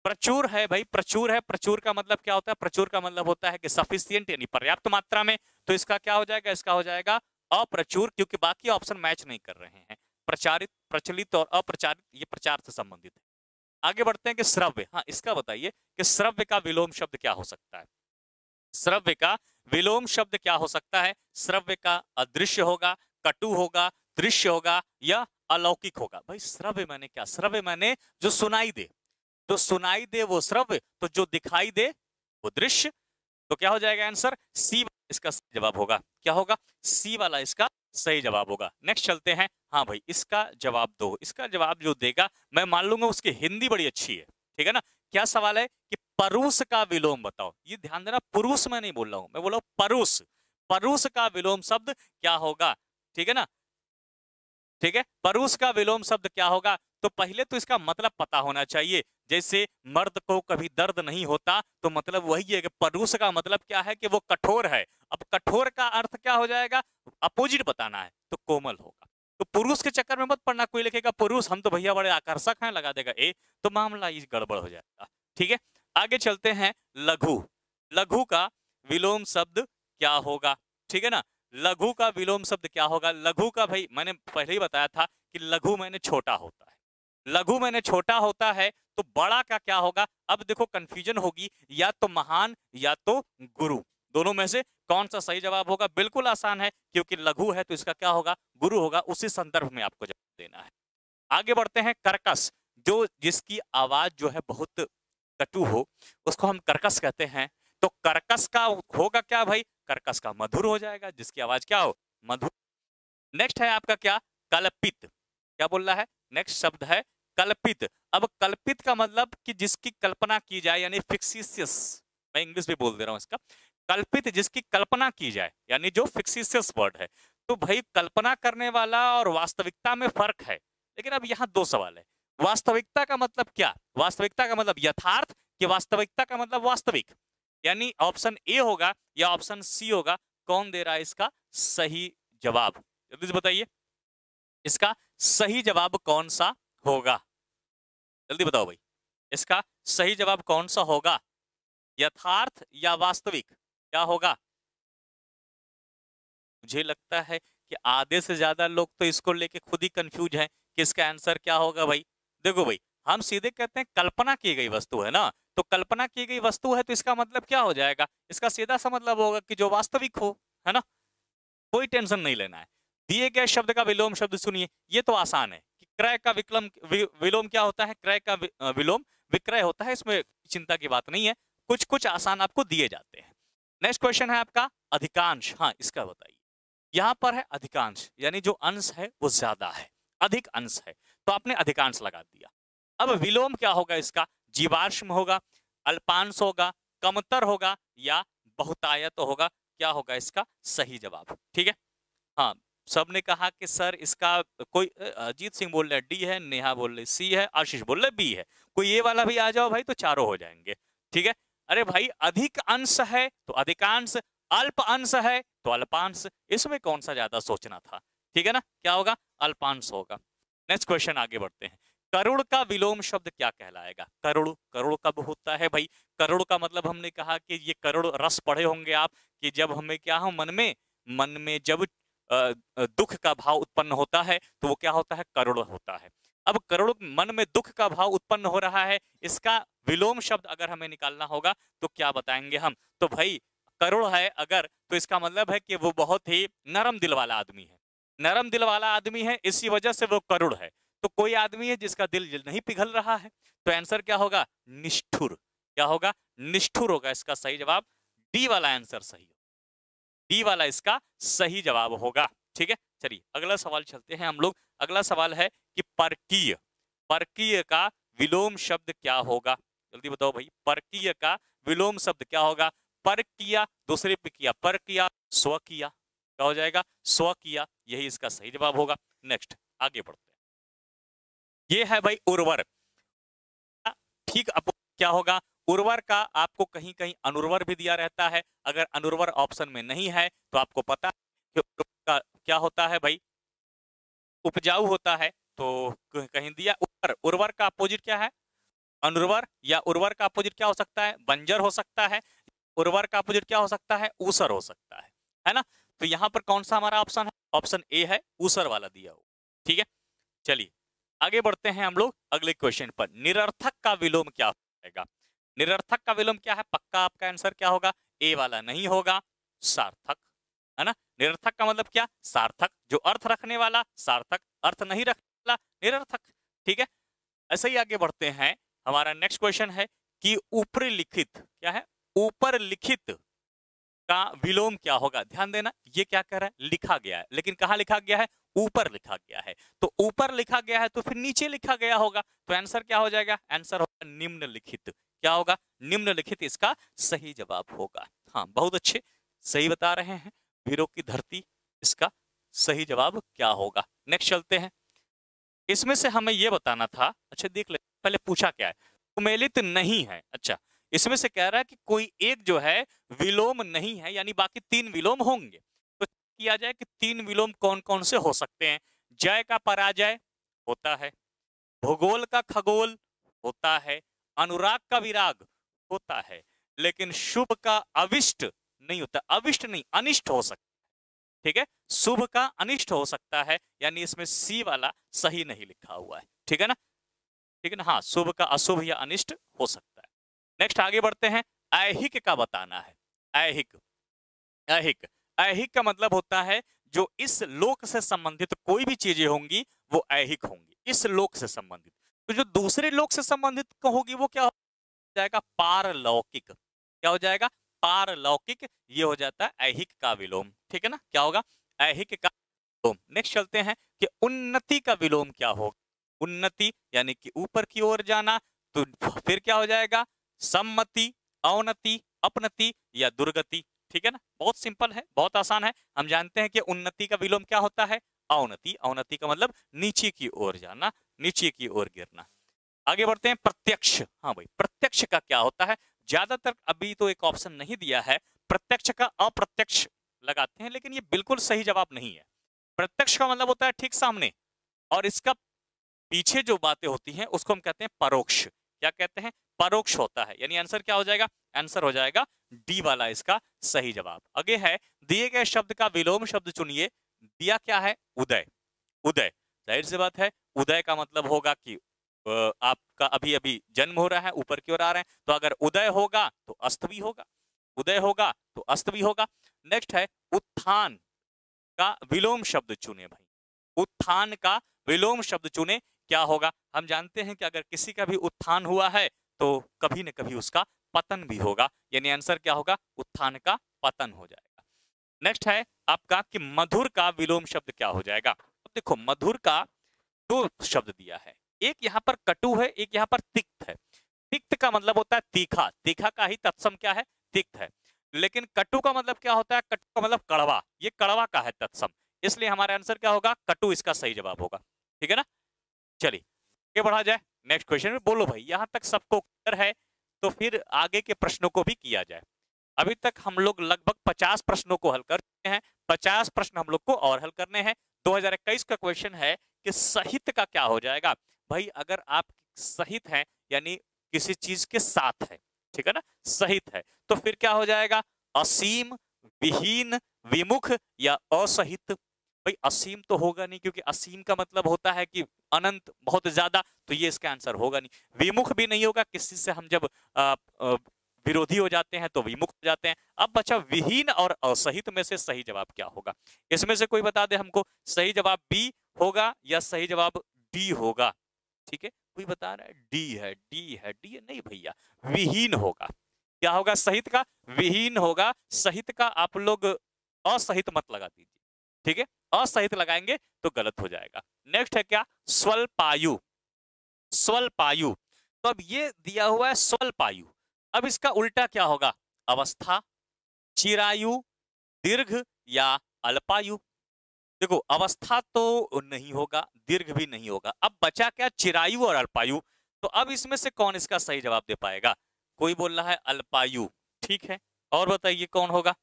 प्रचुर है भाई, प्रचुर है। प्रचुर का मतलब क्या होता है? प्रचुर का मतलब होता है कि सफिशियंट यानी पर्याप्त मात्रा में। तो इसका क्या हो जाएगा? इसका हो जाएगा अप्रचुर, क्योंकि बाकी ऑप्शन मैच नहीं कर रहे हैं। प्रचारित, प्रचलित और अप्रचारित ये प्रचार से संबंधित है। आगे बढ़ते हैं कि श्रव्य। हाँ, इसका बताइए कि श्रव्य का विलोम शब्द क्या हो सकता है? श्रव्य का विलोम शब्द क्या हो सकता है? श्रव्य का अदृश्य होगा, कटु होगा, दृश्य होगा या अलौकिक होगा। भाई श्रव्य माने क्या? श्रव्य माने जो सुनाई दे, जो सुनाई दे वो श्रव्य, तो जो दिखाई दे वो दृश्य। तो क्या हो जाएगा आंसर? सी इसका सही जवाब होगा। क्या होगा? सी वाला इसका सही जवाब होगा। नेक्स्ट चलते हैं। हाँ भाई, इसका जवाब दो। इसका जवाब जो देगा मैं मान लूंगा उसकी हिंदी बड़ी अच्छी है। ठीक है ना? क्या सवाल है कि परुष का विलोम बताओ। ये ध्यान देना, पुरुष मैं नहीं बोल रहा हूं, मैं बोल रहा हूं परुष। परुष का विलोम शब्द क्या होगा? ठीक है ना? ठीक है, परुष का विलोम शब्द क्या होगा? तो पहले तो इसका मतलब पता होना चाहिए। जैसे मर्द को कभी दर्द नहीं होता, तो मतलब वही है कि परुष का मतलब क्या है कि वो कठोर है। अब कठोर का अर्थ क्या हो जाएगा? अपोजिट बताना है, तो कोमल होगा। तो पुरुष के चक्कर में मत पड़ना। कोई लिखेगा पुरुष, हम तो भैया बड़े आकर्षक हैं, लगा देगा ए, तो मामला इस गड़बड़ हो जाएगा। ठीक है, आगे चलते हैं। लघु। लघु का विलोम शब्द क्या होगा? ठीक है ना? लघु का विलोम शब्द क्या होगा? लघु का भाई मैंने पहले ही बताया था कि लघु मैंने छोटा होता है। लघु मैंने छोटा होता है, तो बड़ा का क्या होगा? अब देखो कंफ्यूजन होगी, या तो महान या तो गुरु, दोनों में से कौन सा सही जवाब होगा? बिल्कुल आसान है, क्योंकि लघु है तो इसका क्या होगा? गुरु होगा। उसी संदर्भ में आपको जवाब देना है। आगे बढ़ते हैं। कर्कश, जो जिसकी आवाज जो है बहुत कटु हो, उसको हम कर्कश कहते हैं। तो कर्कश का होगा क्या भाई? कर्कश का मधुर हो जाएगा, जिसकी आवाज क्या हो? मधुर। नेक्स्ट है आपका क्या? कल्पित। क्या बोल रहा है? नेक्स्ट शब्द है कल्पित। अब कल्पित का मतलब कि जिसकी कल्पना की जाए, यानी फिक्सिशियस। मैं इंग्लिश भी बोल दे रहा हूं इसका। कल्पित जिसकी कल्पना की जाए, यानी जो फिक्सिशियस वर्ड है। तो भाई कल्पना करने वाला और वास्तविकता में फर्क है। लेकिन अब यहाँ दो सवाल है। वास्तविकता का मतलब क्या? वास्तविकता का मतलब यथार्थ, कि वास्तविकता का मतलब वास्तविक? यानी ऑप्शन ए होगा या ऑप्शन सी होगा? कौन दे रहा है इसका सही जवाब? जल्दी से बताइए, इसका सही जवाब कौन सा होगा? जल्दी बताओ भाई, इसका सही जवाब कौन सा होगा? यथार्थ या वास्तविक? क्या होगा? मुझे लगता है कि आधे से ज्यादा लोग तो इसको लेके खुद ही कंफ्यूज हैं कि इसका आंसर क्या होगा भाई। देखो भाई, हम सीधे कहते हैं कल्पना की गई वस्तु है ना, तो कल्पना की गई वस्तु है तो इसका मतलब क्या हो जाएगा? इसका सीधा सा मतलब होगा कि जो वास्तविक हो, है ना? कोई टेंशन नहीं लेना है। दिए गए शब्द का विलोम शब्द सुनिए, ये तो आसान है कि क्रय का विलोम क्या होता है? क्रय का विलोम विक्रय होता है, इसमें चिंता की बात नहीं है। कुछ कुछ आसान आपको दिए जाते हैं। नेक्स्ट क्वेश्चन है आपका अधिकांश। हाँ, इसका बताइए। यहां पर है अधिकांश, यानी जो अंश है वो ज्यादा है, अधिक अंश है, तो आपने अधिकांश लगा दिया। अब विलोम क्या होगा इसका? जीवाश्म होगा, अल्पांश होगा, कमतर होगा या बहुतायत होगा? क्या होगा इसका सही जवाब? ठीक है, हाँ सबने कहा कि सर इसका कोई अजीत सिंह बोल रहे डी है, नेहा बोल रही सी है, आशीष बोल रहे बी है, कोई ये वाला भी आ जाओ भाई तो चारों हो जाएंगे। ठीक है, अरे भाई अधिक अंश है तो अधिकांश, अल्प अंश है तो अल्पांश, इसमें कौन सा ज्यादा सोचना था? ठीक है ना, क्या होगा? अल्पांश होगा। नेक्स्ट क्वेश्चन आगे बढ़ते हैं। करुण का विलोम शब्द क्या कहलाएगा? करुण, करुण कब होता है भाई? करुण का मतलब हमने कहा कि ये करुण रस पढ़े होंगे आप, कि जब हमें क्या हो मन में जब दुख का भाव उत्पन्न होता है तो वो क्या होता है, करुण होता है। अब करुण मन में दुख का भाव उत्पन्न हो रहा है, इसका विलोम शब्द अगर हमें निकालना होगा तो क्या बताएंगे हम? तो भाई करुण है अगर, तो इसका मतलब है कि वो बहुत ही नरम दिल वाला आदमी है। नरम दिल वाला आदमी है, इसी वजह से वो करुण है। तो कोई आदमी है जिसका दिल नहीं पिघल रहा है, तो आंसर क्या होगा? निष्ठुर। क्या होगा? निष्ठुर होगा इसका सही जवाब। डी वाला आंसर सही, डी वाला इसका सही जवाब होगा। ठीक है, चलिए अगला सवाल चलते हैं हम लोग। अगला सवाल है कि परकीय, परकीय का विलोम शब्द क्या होगा? जल्दी बताओ भाई, परकीय का विलोम शब्द क्या होगा? पर किया, दूसरे पे किया, पर किया, स्व किया, क्या हो जाएगा? स्व किया, यही इसका सही जवाब होगा। नेक्स्ट आगे बढ़ते हैं। ये है भाई उर्वर। ठीक, अब क्या होगा? उर्वर का आपको कहीं कहीं अनुर्वर भी दिया रहता है। अगर अनुर्वर ऑप्शन में नहीं है तो आपको पता है कि उर्वर का क्या होता है भाई? उपजाऊ होता है। तो कहीं दिया उर्वर, उर्वर का अपोजिट क्या है? अनुर्वर। या उर्वर का अपोजिट क्या हो सकता है? बंजर हो सकता है। उर्वर का अपोजिट क्या हो सकता है? ऊसर हो सकता है ना? तो यहाँ पर कौन सा हमारा ऑप्शन है? ऑप्शन ए है, ऊसर वाला दिया हो। ठीक है, चलिए आगे बढ़ते हैं हम लोग अगले क्वेश्चन पर। निरर्थक का विलोम क्या होगा? निरर्थक का विलोम क्या है? पक्का आपका आंसर क्या होगा? ए वाला नहीं होगा, सार्थक, है ना? निरर्थक का मतलब क्या? सार्थक, जो अर्थ रखने वाला सार्थक, अर्थ नहीं रखने वाला निरर्थक। ठीक है, ऐसे ही आगे बढ़ते हैं। हमारा नेक्स्ट क्वेश्चन है कि ऊपर लिखित, क्या है? ऊपर लिखित का विलोम क्या होगा? ध्यान देना, ये क्या कह रहा है? लिखा गया है, लेकिन कहां लिखा गया है? ऊपर लिखा गया है। तो ऊपर लिखा गया है तो फिर नीचे लिखा गया होगा, तो आंसर क्या हो जाएगा? आंसर होगा निम्नलिखित। क्या होगा? निम्नलिखित इसका सही जवाब होगा। हाँ, बहुत अच्छे, सही बता रहे हैं। वीरों की धरती, इसका सही जवाब क्या होगा? नेक्स्ट चलते हैं। इसमें से हमें यह बताना था, अच्छा देख ले पहले पूछा क्या है, सुमेलित नहीं है। अच्छा, इसमें से कह रहा है कि कोई एक जो है विलोम नहीं है, यानी बाकी तीन विलोम होंगे। तो किया जाए कि तीन विलोम कौन कौन से हो सकते हैं? जय का पराजय होता है, भूगोल का खगोल होता है, अनुराग का विराग होता है, लेकिन शुभ का अविष्ट नहीं होता। अविष्ट नहीं, अनिष्ट हो सकता। ठीक है, शुभ का अनिष्ट हो सकता है, यानी इसमें सी वाला सही नहीं लिखा हुआ है। ठीक है ना? ठीक है ना? हाँ, शुभ का अशुभ या अनिष्ट हो सकता है। नेक्स्ट आगे बढ़ते हैं। ऐहिक का बताना है। ऐहिक, ऐहिक, ऐहिक का मतलब होता है जो इस लोक से संबंधित कोई भी चीजें होंगी वो ऐहिक होंगी, इस लोक से संबंधित। तो जो दूसरे लोक से संबंधित होगी वो क्या हो जाएगा? पारलौकिक। क्या हो जाएगा? पारलौकिक। ये हो जाता है ऐहिक का विलोम। ठीक है ना? क्या होगा? ऐहिक का विलोम। नेक्स्ट चलते हैं कि उन्नति का विलोम क्या होगा? उन्नति यानी कि ऊपर की ओर जाना, तो फिर क्या हो जाएगा? सम्मति, अवनति, अपनति या दुर्गति। ठीक है ना? बहुत सिंपल है, बहुत आसान है। हम जानते हैं कि उन्नति का विलोम क्या होता है? अवनति। अवनति का मतलब नीचे की ओर जाना, नीचे की ओर गिरना। आगे बढ़ते हैं। प्रत्यक्ष, हाँ भाई, प्रत्यक्ष का क्या होता है? ज्यादातर अभी तो एक ऑप्शन नहीं दिया है, प्रत्यक्ष का अप्रत्यक्ष लगाते हैं, लेकिन ये बिल्कुल सही जवाब नहीं है। प्रत्यक्ष का मतलब होता है ठीक सामने, और इसका पीछे जो बातें होती हैं उसको हम कहते हैं परोक्ष। क्या कहते हैं? परोक्ष होता है। यानी आंसर क्या हो जाएगा? आंसर हो जाएगा डी वाला इसका सही जवाब। आगे है, दिए गए शब्द का विलोम शब्द चुनिए। दिया क्या है? उदय। उदय, जाहिर सी बात है, उदय का मतलब होगा कि आपका अभी अभी जन्म हो रहा है, ऊपर की ओर आ रहे हैं, तो अगर उदय होगा तो अस्त भी होगा, उदय होगा तो अस्त भी होगा। नेक्स्ट है उत्थान का विलोम शब्द चुने भाई। उत्थान का विलोम शब्द चुने, क्या होगा? हम जानते हैं कि अगर किसी का भी उत्थान हुआ है तो कभी न कभी उसका पतन भी होगा, यानी आंसर क्या होगा? उत्थान का पतन हो जाएगा। नेक्स्ट है आपका कि मधुर का विलोम शब्द क्या हो जाएगा? तो देखो, मधुर का दो शब्द दिया है, एक यहाँ पर कटु है, एक यहाँ पर तिक्त है। तिक्त का मतलब होता है तीखा, तीखा का ही तत्सम क्या है? तिक्त है। लेकिन कटु का मतलब क्या होता है? कटु का मतलब कड़वा, ये कड़वा का है तत्सम, इसलिए हमारा आंसर क्या होगा? कटु इसका सही जवाब होगा। ठीक है ना? चलिए आगे बढ़ा जाए नेक्स्ट क्वेश्चन में। बोलो भाई, यहां तक सबको क्लियर है? तो फिर आगे के प्रश्नों को भी किया जाए। अभी तक हम लोग लगभग 50 प्रश्नों को हल कर चुके हैं, 50 प्रश्न हम लोग को और हल करने हैं। 2021 का क्वेश्चन है कि सहित का क्या हो जाएगा? भाई अगर आप सहित हैं यानी किसी चीज के साथ है, ठीक है ना, सहित है, तो फिर क्या हो जाएगा? असीम, विहीन, विमुख या असहित। भाई असीम तो होगा नहीं, क्योंकि असीम का मतलब होता है कि अनंत, बहुत ज्यादा, तो ये इसका आंसर होगा नहीं। विमुख भी नहीं होगा, किसी से हम जब विरोधी हो जाते हैं तो विमुख हो जाते हैं। अब बचा विहीन और असहित में से सही जवाब क्या होगा? इसमें से कोई बता दे हमको, सही जवाब बी होगा या सही जवाब डी होगा? ठीक है, कोई बता रहा है डी है, डी है, डी है, नहीं भैया, विहीन होगा। क्या होगा सहित का? विहीन होगा। सहित का आप लोग असहित मत लगा दीजिए, ठीक है, असहित लगाएंगे तो गलत हो जाएगा। नेक्स्ट है क्या? स्वल्पायु। स्वल्पायु, तो अब ये दिया हुआ है स्वल्पायु, अब इसका उल्टा क्या होगा? अवस्था, चिरायु, दीर्घ या अल्पायु? देखो अवस्था तो नहीं होगा, दीर्घ भी नहीं होगा, अब बचा क्या? चिरायु और अल्पायु। तो अब इसमें से कौन इसका सही जवाब दे पाएगा? कोई बोल रहा है अल्पायु, ठीक है, और बताइए कौन होगा?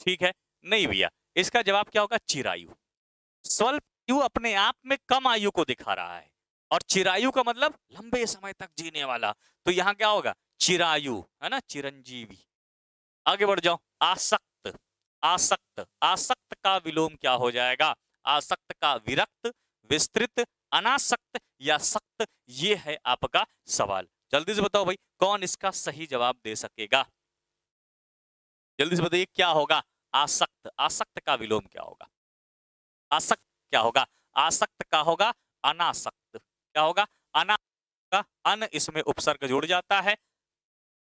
ठीक है, नहीं भैया, इसका जवाब क्या होगा? चिरायु। स्वल्पायु अपने आप में कम आयु को दिखा रहा है, और चिरायु का मतलब लंबे समय तक जीने वाला, तो यहां क्या होगा? चिरायु, है ना, चिरंजीवी। आगे बढ़ जाओ। आसक्त। आसक्त, आसक्त का विलोम क्या हो जाएगा? आसक्त का विरक्त, विस्तृत, अनासक्त या सक्त, ये है आपका सवाल। जल्दी से बताओ भाई, कौन इसका सही जवाब दे सकेगा? जल्दी से बताइए क्या होगा? आसक्त, आसक्त का विलोम क्या होगा? आसक्त क्या होगा? आसक्त का होगा अनासक्त। क्या होगा? अनासक्त का अन इसमें उपसर्ग जुड़ जाता है,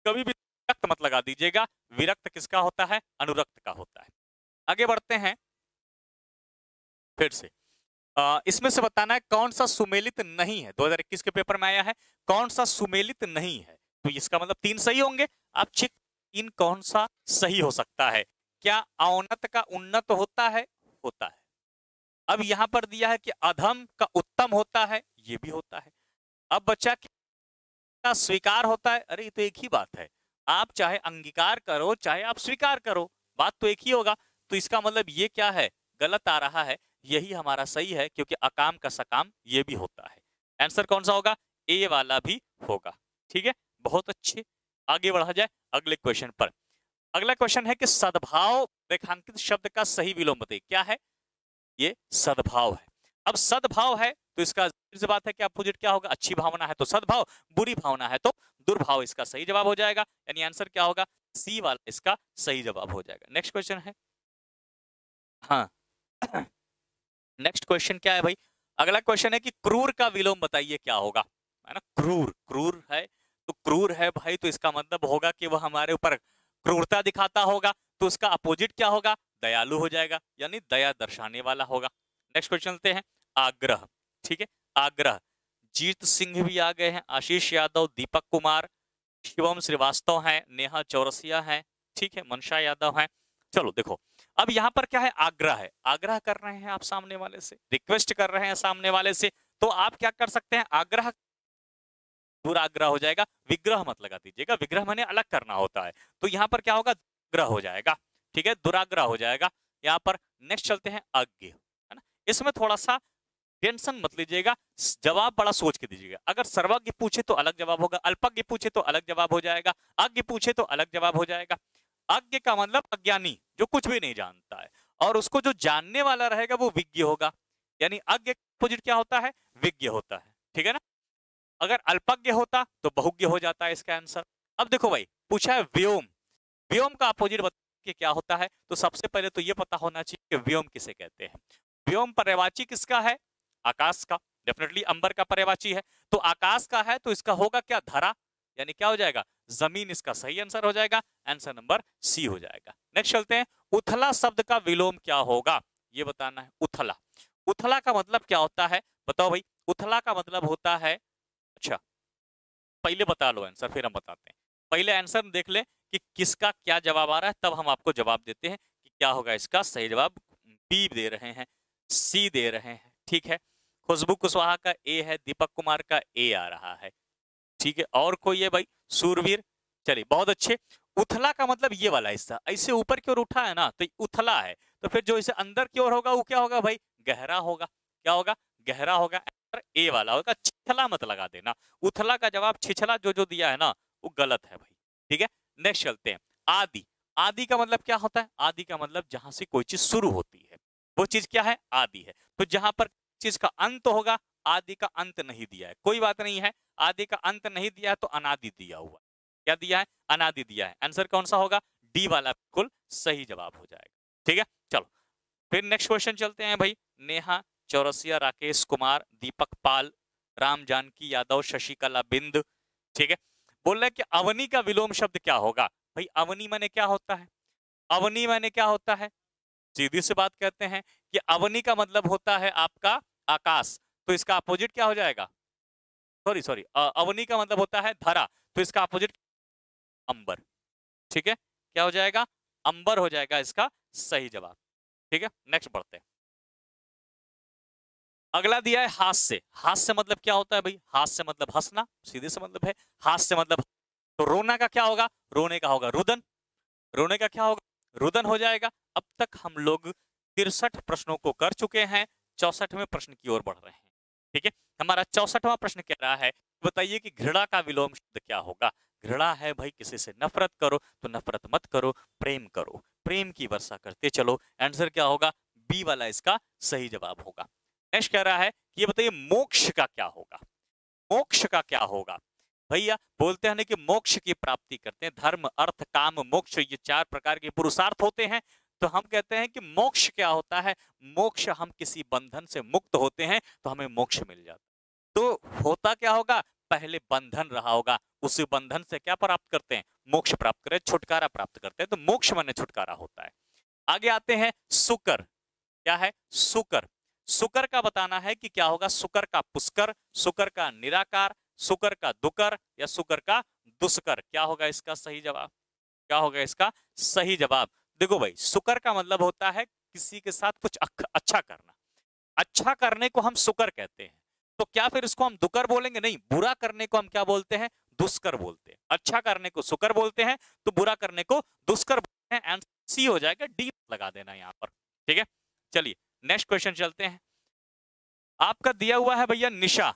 कभी भी विरक्त मत लगा दीजिएगा। विरक्त किसका होता है? अनुरक्त का होता है। आगे बढ़ते हैं फिर से। इसमें से बताना है कौन सा सुमेलित नहीं है। 2021 के पेपर में आया है, कौन सा सुमेलित नहीं है, तो इसका मतलब 3 सही होंगे। आप चेक, 3 कौन सा सही हो सकता है? क्या अवनत का उन्नत होता है? होता है। अब यहां पर दिया है कि अधम का उत्तम होता है, ये भी होता है। अब बच्चा का स्वीकार होता है, अरे ये तो एक ही बात है, आप चाहे अंगीकार करो चाहे आप स्वीकार करो, बात तो एक ही होगा। तो इसका मतलब ये क्या है? गलत आ रहा है, यही हमारा सही है, क्योंकि अकाम का सकाम ये भी होता है। आंसर कौन सा होगा? ए वाला भी होगा। ठीक है, बहुत अच्छे। आगे बढ़ा जाए अगले क्वेश्चन पर। अगला क्वेश्चन है कि सद्भाव रेखांकित शब्द का सही विलोम बताइए। क्या है? ये सद्भाव है। अब सद्भाव है तो इसका सी बात है कि अपोजिट क्या होगा? अच्छी भावना है तो सद्भाव, बुरी भावना है तो दुर्भाव, इसका सही जवाब हो जाएगा। यानी आंसर क्या होगा? सी वाला इसका सही जवाब हो जाएगा। नेक्स्ट क्वेश्चन है, हाँ नेक्स्ट क्वेश्चन क्या है भाई? अगला क्वेश्चन है कि क्रूर का विलोम बताइए क्या होगा, है ना। क्रूर, क्रूर है तो क्रूर है भाई, तो इसका मतलब होगा कि वह हमारे ऊपर क्रूरता दिखाता होगा, तो उसका अपोजिट क्या होगा? दयालु हो जाएगा, यानी दया दर्शाने वाला होगा। नेक्स्ट क्वेश्चन चलते हैं। आग्रह, ठीक है, आग्रह। जीत सिंह भी आ गए हैं, आशीष यादव, दीपक कुमार, शिवम श्रीवास्तव हैं, नेहा चौरसिया हैं, ठीक है, मनशा यादव हैं। चलो देखो, अब यहाँ पर क्या है? आग्रह है, आग्रह कर रहे हैं आप सामने वाले से, रिक्वेस्ट कर रहे हैं सामने वाले से, तो आप क्या कर सकते हैं? आग्रह, दुराग्रह हो जाएगा, विग्रह मत लगा दीजिएगा, विग्रह मैंने अलग करना होता है। तो यहाँ पर क्या होगा? ग्रह हो जाएगा, ठीक है, दुराग्रह हो जाएगा यहाँ पर। नेक्स्ट चलते हैं, अज्ञ, है ना। इसमें थोड़ा सा टेंशन मत लीजिएगा, जवाब बड़ा सोच के दीजिएगा। अगर सर्वज्ञ पूछे तो अलग जवाब होगा, अल्पज्ञ पूछे तो अलग जवाब हो जाएगा, अज्ञ पूछे तो अलग जवाब हो जाएगा। अज्ञ का मतलब अज्ञानी, जो कुछ भी नहीं जानता है, और उसको जो जानने वाला रहेगा वो विज्ञ होगा, यानी अज्ञ अपोजिट क्या होता है? विज्ञ होता है, ठीक है ना। अगर अल्पज्ञ होता तो बहुज्ञ हो जाता है इसका आंसर। अब देखो भाई, पूछा है व्योम, व्योम का अपोजिट बताइए क्या होता है। तो सबसे पहले तो ये पता होना चाहिए कि व्योम किसे कहते हैं। व्योम पर्यायवाची किसका है? आकाश का, डेफिनेटली अंबर का पर्यायवाची है। तो आकाश का है तो इसका होगा क्या? धरा, यानी क्या हो जाएगा? जमीन, इसका सही आंसर हो जाएगा। आंसर नंबर सी हो जाएगा। नेक्स्ट चलते हैं, उथला शब्द का विलोम क्या होगा, ये बताना है। उथला, उथला का मतलब क्या होता है बताओ भाई? उथला का मतलब होता है, अच्छा पहले बता लो आंसर, फिर हम बताते हैं। पहले आंसर देख ले कि किसका क्या जवाब आ रहा है, तब हम आपको जवाब देते हैं कि क्या होगा इसका सही जवाब। बी दे रहे हैं, सी दे रहे हैं, ठीक है। खुशबू कुशवाहा का ए है, दीपक कुमार का ए आ रहा है, ठीक है। और कोई है भाई? सूरवीर, चलिए बहुत अच्छे। उथला का मतलब ये वाला हिस्सा ऐसे ऊपर की ओर उठा है ना, तो उथला है। तो फिर जो इसे अंदर की ओर होगा वो क्या होगा भाई? गहरा होगा। क्या होगा? गहरा होगा। आंसर ए वाला होगा। छिछला मत लगा देना, उथला का जवाब छिछला जो जो दिया है ना वो गलत है भाई, ठीक है। नेक्स्ट चलते हैं, आदि। आदि का मतलब क्या होता है? आदि का मतलब जहां से कोई चीज शुरू होती है वो चीज क्या है? आदि है। तो जहां पर चीज का अंत होगा, आदि का अंत नहीं दिया है, कोई बात नहीं है, आदि का अंत नहीं दिया है तो अनादि दिया हुआ है। क्या दिया है? अनादि दिया है। आंसर कौन सा होगा? डी वाला बिल्कुल सही जवाब हो जाएगा। ठीक है, चलो फिर नेक्स्ट क्वेश्चन चलते हैं भाई। नेहा चौरसिया, राकेश कुमार, दीपक पाल, राम जानकी यादव, शशिकला बिंद। ठीक है, बोल रहा है कि अवनी का विलोम शब्द क्या होगा? भाई अवनी माने क्या होता है? अवनी माने क्या होता है? सीधी सी बात कहते हैं कि अवनी का मतलब होता है आपका आकाश, तो इसका अपोजिट क्या हो जाएगा? सॉरी सॉरी, अवनी का मतलब होता है धरा, तो इसका अपोजिट अंबर। ठीक है, क्या हो जाएगा? अंबर हो जाएगा इसका सही जवाब। ठीक है, नेक्स्ट बढ़ते हैं। अगला दिया है हास्य। हास्य मतलब क्या होता है भाई? हास्य मतलब हंसना, सीधे से मतलब है। हास्य मतलब तो रोना का क्या होगा? रोने का होगा रुदन। रोने का क्या होगा? रुदन हो जाएगा। अब तक हम लोग 63 प्रश्नों को कर चुके हैं, 64वें प्रश्न की ओर बढ़ रहे हैं। ठीक है, हमारा 64वां प्रश्न कह रहा है, बताइए कि घृणा का विलोम शब्द क्या होगा? घृणा है भाई किसी से नफरत करो, तो नफरत मत करो, प्रेम करो, प्रेम की वर्षा करते चलो। आंसर क्या होगा? बी वाला इसका सही जवाब होगा। नेक्स्ट कह रहा है कि ये बताइए मोक्ष का क्या होगा? मोक्ष का क्या होगा? भैया बोलते हैं ना कि मोक्ष की प्राप्ति करते हैं, धर्म अर्थ काम मोक्ष, ये 4 प्रकार के पुरुषार्थ होते हैं। तो हम कहते हैं कि मोक्ष क्या होता है? मोक्ष, हम किसी बंधन से मुक्त होते हैं तो हमें मोक्ष मिल जाता है। तो होता क्या होगा? पहले बंधन रहा होगा, उस बंधन से क्या प्राप्त करते हैं? मोक्ष प्राप्त करें, छुटकारा प्राप्त करते हैं, तो मोक्ष माने छुटकारा होता है। आगे आते हैं सुकर। क्या है? सुकर। सुकर का बताना है कि क्या होगा? सुकर का पुष्कर, सुकर का निराकार, सुकर का दुकर या सुकर का दुष्कर, क्या होगा इसका सही जवाब? क्या होगा इसका सही जवाब? देखो भाई, सुकर का मतलब होता है किसी के साथ कुछ अच्छा करना, अच्छा करने को हम सुकर कहते हैं। तो क्या फिर इसको हम दुकर बोलेंगे? नहीं, बुरा करने को हम क्या बोलते हैं? दुष्कर बोलते हैं। अच्छा करने को सुकर बोलते हैं, तो बुरा करने को दुष्कर बोलते हैं। आंसर सी हो जाएगा, डी लगा देना यहां पर। ठीक है, चलिए नेक्स्ट क्वेश्चन चलते हैं। आपका दिया हुआ है भैया निशा।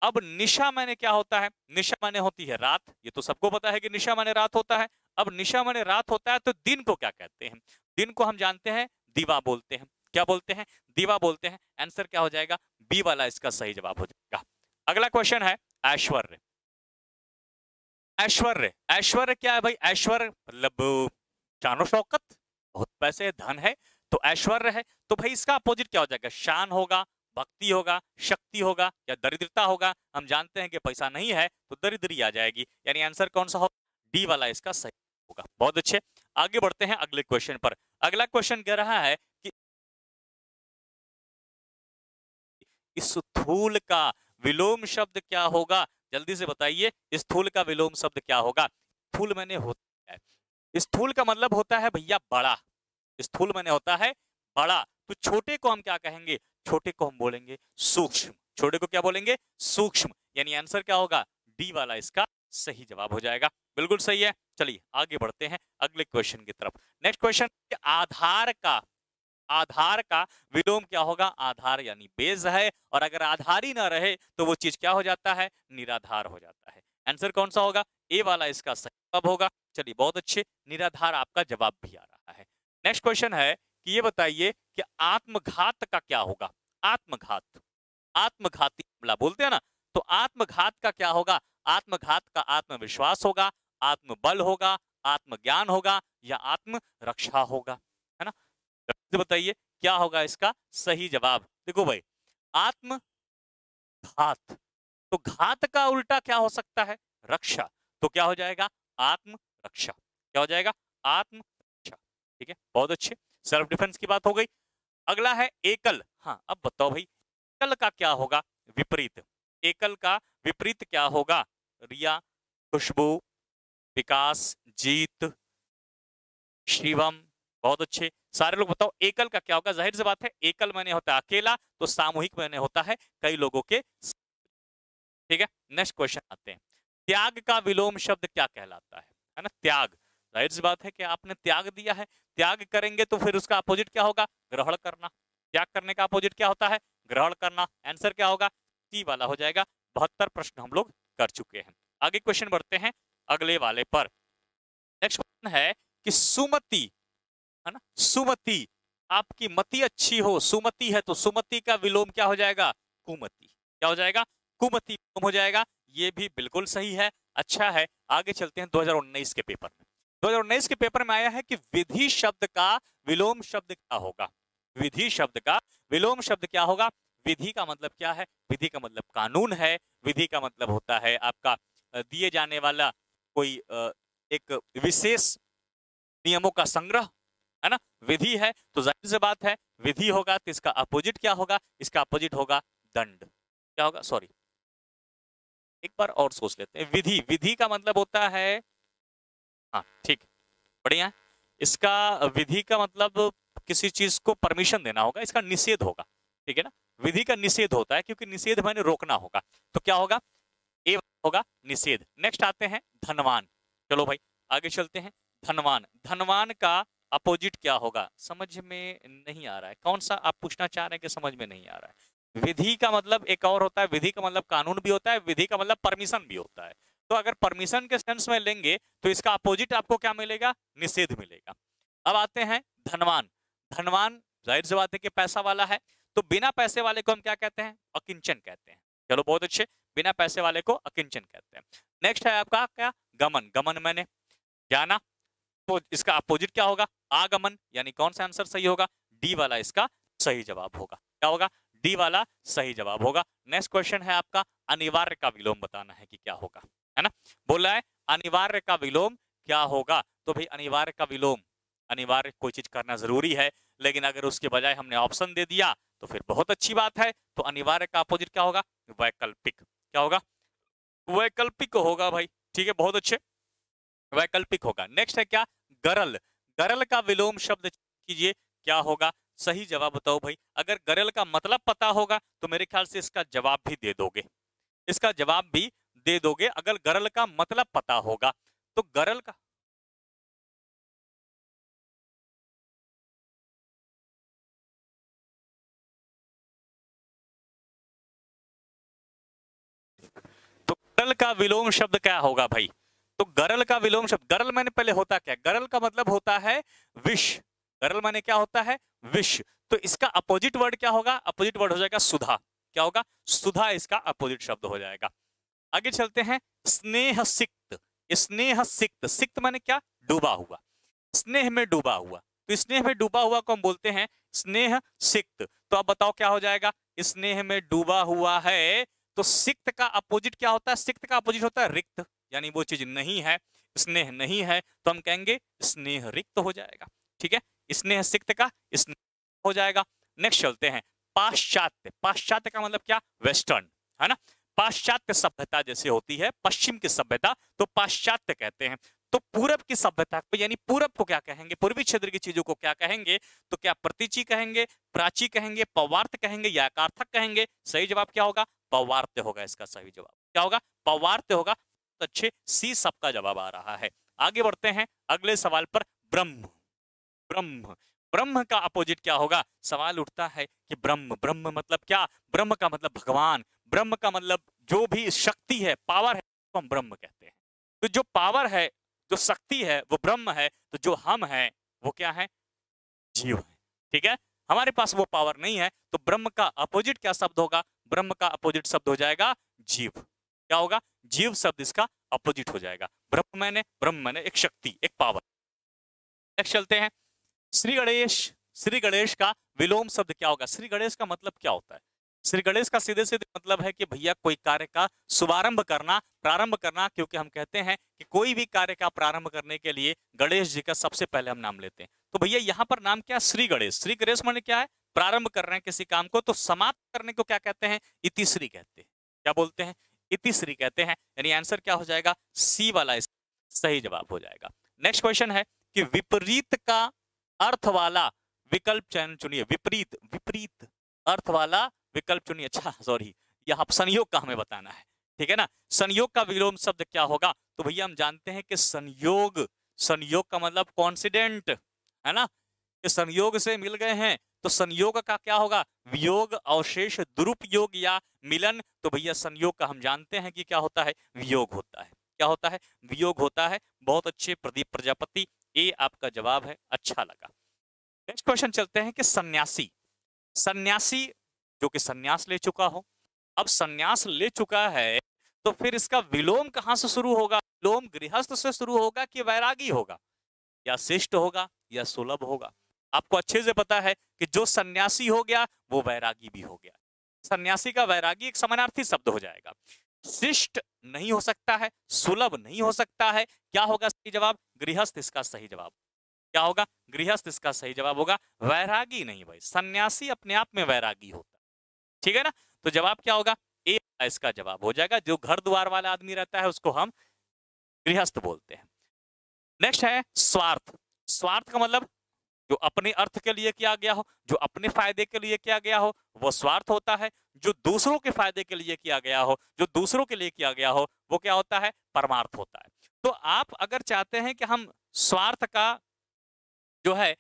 अब निशा माने क्या होता है? निशा माने होती है रात, ये तो सबको पता है कि निशा माने रात होता है। अब निशा माने रात होता है तो दिन को क्या कहते हैं? दिन को हम जानते हैं दीवा बोलते हैं। क्या बोलते हैं? दीवा बोलते हैं। आंसर क्या हो जाएगा? बी वाला इसका सही जवाब हो जाएगा। अगला क्वेश्चन है ऐश्वर्य। ऐश्वर्य, ऐश्वर्य क्या है भाई? ऐश्वर्य मतलब शानो शौकत, बहुत पैसे धन है, तो ऐश्वर्य है। तो भाई इसका अपोजिट क्या हो जाएगा? शान होगा, भक्ति होगा, शक्ति होगा या दरिद्रता होगा। हम जानते हैं कि पैसा नहीं है तो दरिद्री आ जाएगी, यानी आंसर कौन सा होगा? डी वाला इसका सही होगा। बहुत अच्छे, आगे बढ़ते हैं अगले क्वेश्चन पर। अगला क्वेश्चन कह रहा है कि स्थूल का विलोम शब्द क्या होगा? जल्दी से बताइए, स्थूल का विलोम शब्द क्या होगा? स्थूल मैंने होता है, स्थूल का मतलब होता है भैया बड़ा। स्थूल मैंने होता है बड़ा, तो छोटे को हम क्या कहेंगे? छोटे को हम बोलेंगे सूक्ष्म। छोटे को क्या बोलेंगे? सूक्ष्म। यानी आंसर क्या होगा? डी वाला इसका सही जवाब हो जाएगा। बिल्कुल सही है। चलिए आगे बढ़ते हैं अगले क्वेश्चन की तरफ। नेक्स्ट क्वेश्चन, आधार का, आधार का विलोम क्या होगा? आधार यानी बेस है, और अगर आधार ही ना रहे तो वो चीज क्या हो जाता है? निराधार हो जाता है। आंसर कौन सा होगा? ए वाला इसका सही जवाब होगा। चलिए बहुत अच्छे, निराधार आपका जवाब भी आ रहा है। नेक्स्ट क्वेश्चन है कि ये बताइए कि आत्मघात का क्या होगा? आत्मघात, आत्मघाती हमला बोलते हैं ना, तो आत्मघात का क्या होगा? आत्मघात का आत्मविश्वास होगा, आत्मबल होगा, आत्मज्ञान होगा या आत्म रक्षा होगा, है ना? जल्दी बताइए क्या होगा इसका सही जवाब? देखो भाई, आत्मघात, तो घात का उल्टा क्या हो सकता है? रक्षा, तो क्या हो जाएगा? आत्म रक्षा। क्या हो जाएगा? आत्म रक्षा। ठीक है, बहुत अच्छे, सेल्फ डिफेंस की बात हो गई। अगला है एकल। हाँ अब बताओ भाई, एकल का क्या होगा विपरीत? एकल का विपरीत क्या होगा? रिया, खुशबू, विकास, जीत, शिवम। बहुत अच्छे, सारे लोग बताओ एकल का क्या होगा? जाहिर सी बात है, एकल मैंने होता है अकेला, तो सामूहिक मैंने होता है कई लोगों के। ठीक है, नेक्स्ट क्वेश्चन आते हैं। त्याग का विलोम शब्द क्या कहलाता है ना? त्याग, जाहिर सी बात है कि आपने त्याग दिया है, त्याग करेंगे तो फिर उसका अपोजिट क्या होगा? ग्रहण करना। त्याग करने का अपोजिट क्या होता है? ग्रहण करना। आंसर क्या होगा? सी वाला हो जाएगा। 72 प्रश्न हम लोग कर चुके हैं। आगे क्वेश्चन बढ़ते हैं अगले वाले पर। नेक्स्ट क्वेश्चन है कि सुमति, है ना, सुमति, आपकी मति अच्छी हो, सुमति है तो सुमति का विलोम क्या हो जाएगा? कुमति। क्या हो जाएगा? कुमति विलोम हो जाएगा। ये भी बिल्कुल सही है, अच्छा है। आगे चलते हैं 2019 के पेपर में। 2019 के पेपर में आया है कि विधि शब्द का विलोम शब्द क्या होगा? विधि शब्द का विलोम शब्द क्या होगा? विधि का मतलब क्या है? विधि का मतलब कानून है। विधि का मतलब होता है आपका दिए जाने वाला कोई एक विशेष नियमों का संग्रह, है ना। विधि है तो जाहिर सी बात है विधि होगा तो इसका अपोजिट क्या होगा? इसका अपोजिट होगा दंड। क्या होगा? सॉरी, एक बार और सोच लेते हैं। विधि, विधि का मतलब होता है, हाँ ठीक, बढ़िया है। इसका विधि का मतलब किसी चीज को परमिशन देना होगा, इसका निषेध होगा, ठीक है ना। विधि का निषेध होता है क्योंकि निषेध मैंने रोकना होगा, तो क्या होगा? ए होगा निषेध। नेक्स्ट आते हैं धनवान। चलो भाई आगे चलते हैं। धनवान, धनवान का अपोजिट क्या होगा? समझ में नहीं आ रहा है, कौन सा आप पूछना चाह रहे हैं कि समझ में नहीं आ रहा है? विधि का मतलब एक और होता है, विधि का मतलब कानून भी होता है, विधि का मतलब परमिशन भी होता है। तो अगर परमिशन के सेंस में लेंगे तो इसका अपोजिट आपको क्या मिलेगा? निषेध मिलेगा। अब आते हैं धनवान। धनवान जाहिर सी बात है कि पैसा वाला है, तो बिना पैसे वाले को हम क्या कहते हैं? अकिंचन कहते हैं। चलो बहुत अच्छे, बिना पैसे वाले को अकिंचन कहते हैं। नेक्स्ट है आपका क्या? गमन। गमन मैंने जाना, तो इसका अपोजिट क्या होगा? आगमन। यानी कौन सा आंसर सही होगा? डी वाला इसका सही जवाब होगा। क्या होगा? डी वाला सही जवाब होगा। नेक्स्ट क्वेश्चन है आपका अनिवार्य का विलोम बताना है कि क्या होगा, है ना। बोल रहा है अनिवार्य का विलोम क्या होगा? तो भाई अनिवार्य का विलोम, अनिवार्य कोई चीज करना जरूरी है, लेकिन अगर उसके बजाय हमने ऑप्शन दे दिया तो फिर बहुत अच्छी बात है। तो अनिवार्य का अपोजिट क्या होगा? वैकल्पिक। क्या होगा? वैकल्पिक होगा भाई, ठीक है, बहुत अच्छे, वैकल्पिक होगा। नेक्स्ट है क्या? गरल। गरल का विलोम शब्द कीजिए, क्या होगा? सही जवाब बताओ भाई। अगर गरल का मतलब पता होगा तो मेरे ख्याल से इसका जवाब भी दे दोगे, इसका जवाब भी दे दोगे अगर गरल का मतलब पता होगा। तो गरल का, तो गरल का विलोम शब्द क्या होगा भाई? तो गरल का विलोम शब्द, गरल मैंने पहले होता क्या? गरल का मतलब होता है विष। गरल माने क्या होता है? विष। तो इसका अपोजिट वर्ड क्या होगा? अपोजिट वर्ड हो जाएगा सुधा। क्या होगा? सुधा इसका अपोजिट शब्द हो जाएगा। आगे चलते हैं। स्नेह सिक्त। स्नेह सिक्त, सिक्त माने क्या? डूबा हुआ, स्नेह में डूबा हुआ। तो स्नेह में डूबा हुआ को हम बोलते हैं स्नेह सिक्त। तो अब बताओ क्या हो जाएगा? स्नेह में डूबा हुआ है, तो सिक्त का अपोजिट क्या होता है? सिक्त का अपोजिट होता है रिक्त, यानी वो चीज नहीं है, स्नेह नहीं है, तो हम कहेंगे स्नेह रिक्त हो जाएगा। ठीक है, स्नेह सिक्त का स्नेह हो जाएगा। नेक्स्ट चलते हैं। पाश्चात्य। पाश्चात्य का मतलब क्या? वेस्टर्न, है ना। पाश्चात्य सभ्यता जैसे होती है पश्चिम की सभ्यता, तो पाश्चात्य कहते हैं। तो पूरब की सभ्यता को, यानी पूरब को क्या कहेंगे? पूर्वी क्षेत्र की चीजों को क्या कहेंगे? तो क्या प्रतीची कहेंगे, प्राची कहेंगे, पवार्थ कहेंगे या अकार्थक कहेंगे? सही जवाब क्या होगा? पवार्थ होगा इसका सही जवाब। क्या होगा? पवार्थ होगा। तो अच्छे, सी सबका जवाब आ रहा है। आगे बढ़ते हैं अगले सवाल पर। ब्रह्म। ब्रह्म, ब्रह्म का अपोजिट क्या होगा? सवाल उठता है कि ब्रह्म, ब्रह्म मतलब क्या? ब्रह्म का मतलब भगवान, ब्रह्म का मतलब जो भी शक्ति है, पावर है, तो हम ब्रह्म कहते हैं। तो जो पावर है, जो शक्ति है, वो ब्रह्म है। तो जो हम हैं वो क्या है? जीव है। ठीक है, हमारे पास वो पावर नहीं है, तो ब्रह्म का अपोजिट क्या शब्द होगा? ब्रह्म का अपोजिट शब्द हो जाएगा जीव। क्या होगा? जीव शब्द इसका अपोजिट हो जाएगा। ब्रह्म मैंने एक शक्ति, एक पावर। नेक्स्ट चलते हैं। श्री गणेश। श्री गणेश का विलोम शब्द क्या होगा? श्री गणेश का मतलब क्या होता है? श्री गणेश का सीधे सीधे मतलब है कि भैया कोई कार्य का शुभारंभ करना, प्रारंभ करना, क्योंकि हम कहते हैं कि कोई भी कार्य का प्रारंभ करने के लिए गणेश जी का सबसे पहले हम नाम लेते हैं। तो भैया यहाँ पर नाम क्या? श्री गणेश। श्री गणेश माने क्या है? प्रारंभ कर रहे हैं किसी काम को, तो समाप्त करने को क्या कहते हैं? इतिश्री कहते हैं। क्या बोलते हैं? इतिश्री कहते हैं। यानी आंसर क्या हो जाएगा? सी वाला सही जवाब हो जाएगा। नेक्स्ट क्वेश्चन है कि विपरीत का अर्थ वाला विकल्प चयन चुनिए। विपरीत, विपरीत अर्थ वाला विकल्प चुनिए। अच्छा सॉरी, यह आप संयोग का हमें बताना है, ठीक है ना। संयोग का विलोम शब्द क्या होगा? तो भैया हम जानते हैं कि संयोग, संयोग का मतलब कॉन्सिडेंट, है ना। कि संयोग से मिल गए हैं, तो संयोग का क्या होगा? वियोग, अवशेष, दुरुपयोग या मिलन। तो भैया संयोग का हम जानते हैं कि क्या होता है? वियोग होता है। क्या होता है? वियोग होता है। बहुत अच्छे, प्रदीप प्रजापति ए आपका जवाब है, अच्छा लगा। नेक्स्ट क्वेश्चन चलते हैं कि सन्यासी, सन्यासी जो कि सन्यास ले चुका हो, अब सन्यास ले चुका है तो फिर इसका विलोम कहां से शुरू होगा? विलोम गृहस्थ से शुरू होगा कि वैरागी होगा, या शिष्ट होगा या सुलभ होगा? आपको अच्छे से पता है कि जो सन्यासी हो गया वो वैरागी भी हो गया। सन्यासी का वैरागी एक समानार्थी शब्द हो जाएगा। शिष्ट नहीं हो सकता है, सुलभ नहीं हो सकता है, क्या होगा सही जवाब? गृहस्थ इसका सही जवाब। क्या होगा? गृहस्थ इसका सही जवाब होगा, वैरागी नहीं भाई। सन्यासी अपने आप में वैरागी होता है, ठीक है ना? तो जवाब क्या होगा? ए इसका जवाब हो जाएगा। जो घर द्वार वाला आदमी रहता है उसको हम गृहस्थ बोलते हैं। नेक्स्ट है स्वार्थ। स्वार्थ का मतलब जो अपने अर्थ के लिए किया गया हो, जो अपने फायदे के लिए किया गया हो, वो स्वार्थ होता है। जो दूसरों के फायदे के लिए किया गया हो, जो दूसरों के लिए किया गया हो, वो क्या होता है? परमार्थ होता है। तो आप अगर चाहते हैं कि हम स्वार्थ का जो है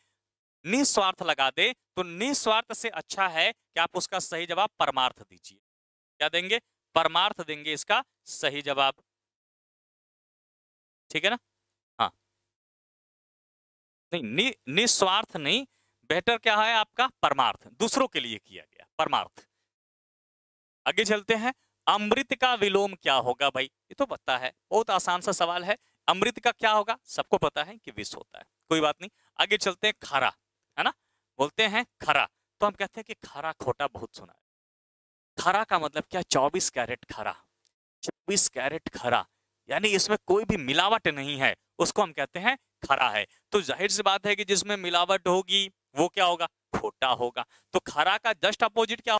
निस्वार्थ लगा दे, तो निस्वार्थ से अच्छा है कि आप उसका सही जवाब परमार्थ दीजिए। क्या देंगे? परमार्थ देंगे इसका सही जवाब, ठीक है ना? हाँ, नहीं निस्वार्थ नहीं, बेहतर क्या है आपका? परमार्थ, दूसरों के लिए किया गया परमार्थ। आगे चलते हैं, अमृत का विलोम क्या होगा भाई? ये तो पता है, बहुत आसान सा सवाल है। अमृत का क्या होगा? सबको पता है कि विष होता है, कोई बात नहीं। आगे चलते हैं, खरा, है ना? बोलते हैं खरा, तो हम कहते हैं कि खरा खोटा बहुत सुना है। खरा का मतलब क्या? 24 कैरेट खरा, 24 कैरेट खरा, यानी इसमें कोई भी मिलावट नहीं है, उसको हम कहते हैं खरा है। तो जाहिर सी बात है कि जिसमें मिलावट होगी वो क्या होगा? खोटा होगा। तो खरा का जस्ट अपोजिट क्या?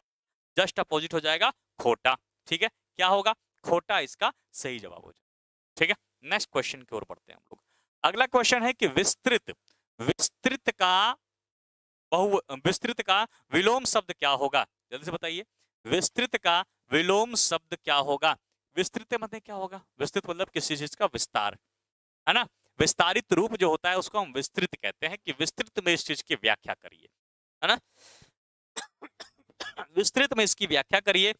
जस्ट अपोजिट हो जाएगा खोटा, ठीक है? क्या होगा? खोटा इसका सही जवाब हो जाएगा, ठीक है? नेक्स्ट क्वेश्चन की ओर बढ़ते हैं हम लोग। अगला क्वेश्चन है कि विस्तृत, विस्तृत का विस्तृत का विलोम शब्द क्या होगा? जल्दी से बताइए, विस्तृत का विलोम शब्द क्या होगा? विस्तृत मतलब क्या होगा? विस्तृत मतलब किसी चीज का विस्तार, है ना? विस्तारित रूप जो होता है उसको हम विस्तृत कहते हैं, कि विस्तृत में इस चीज की व्याख्या करिए, है ना? विस्तृत में इसकी व्याख्या करिए।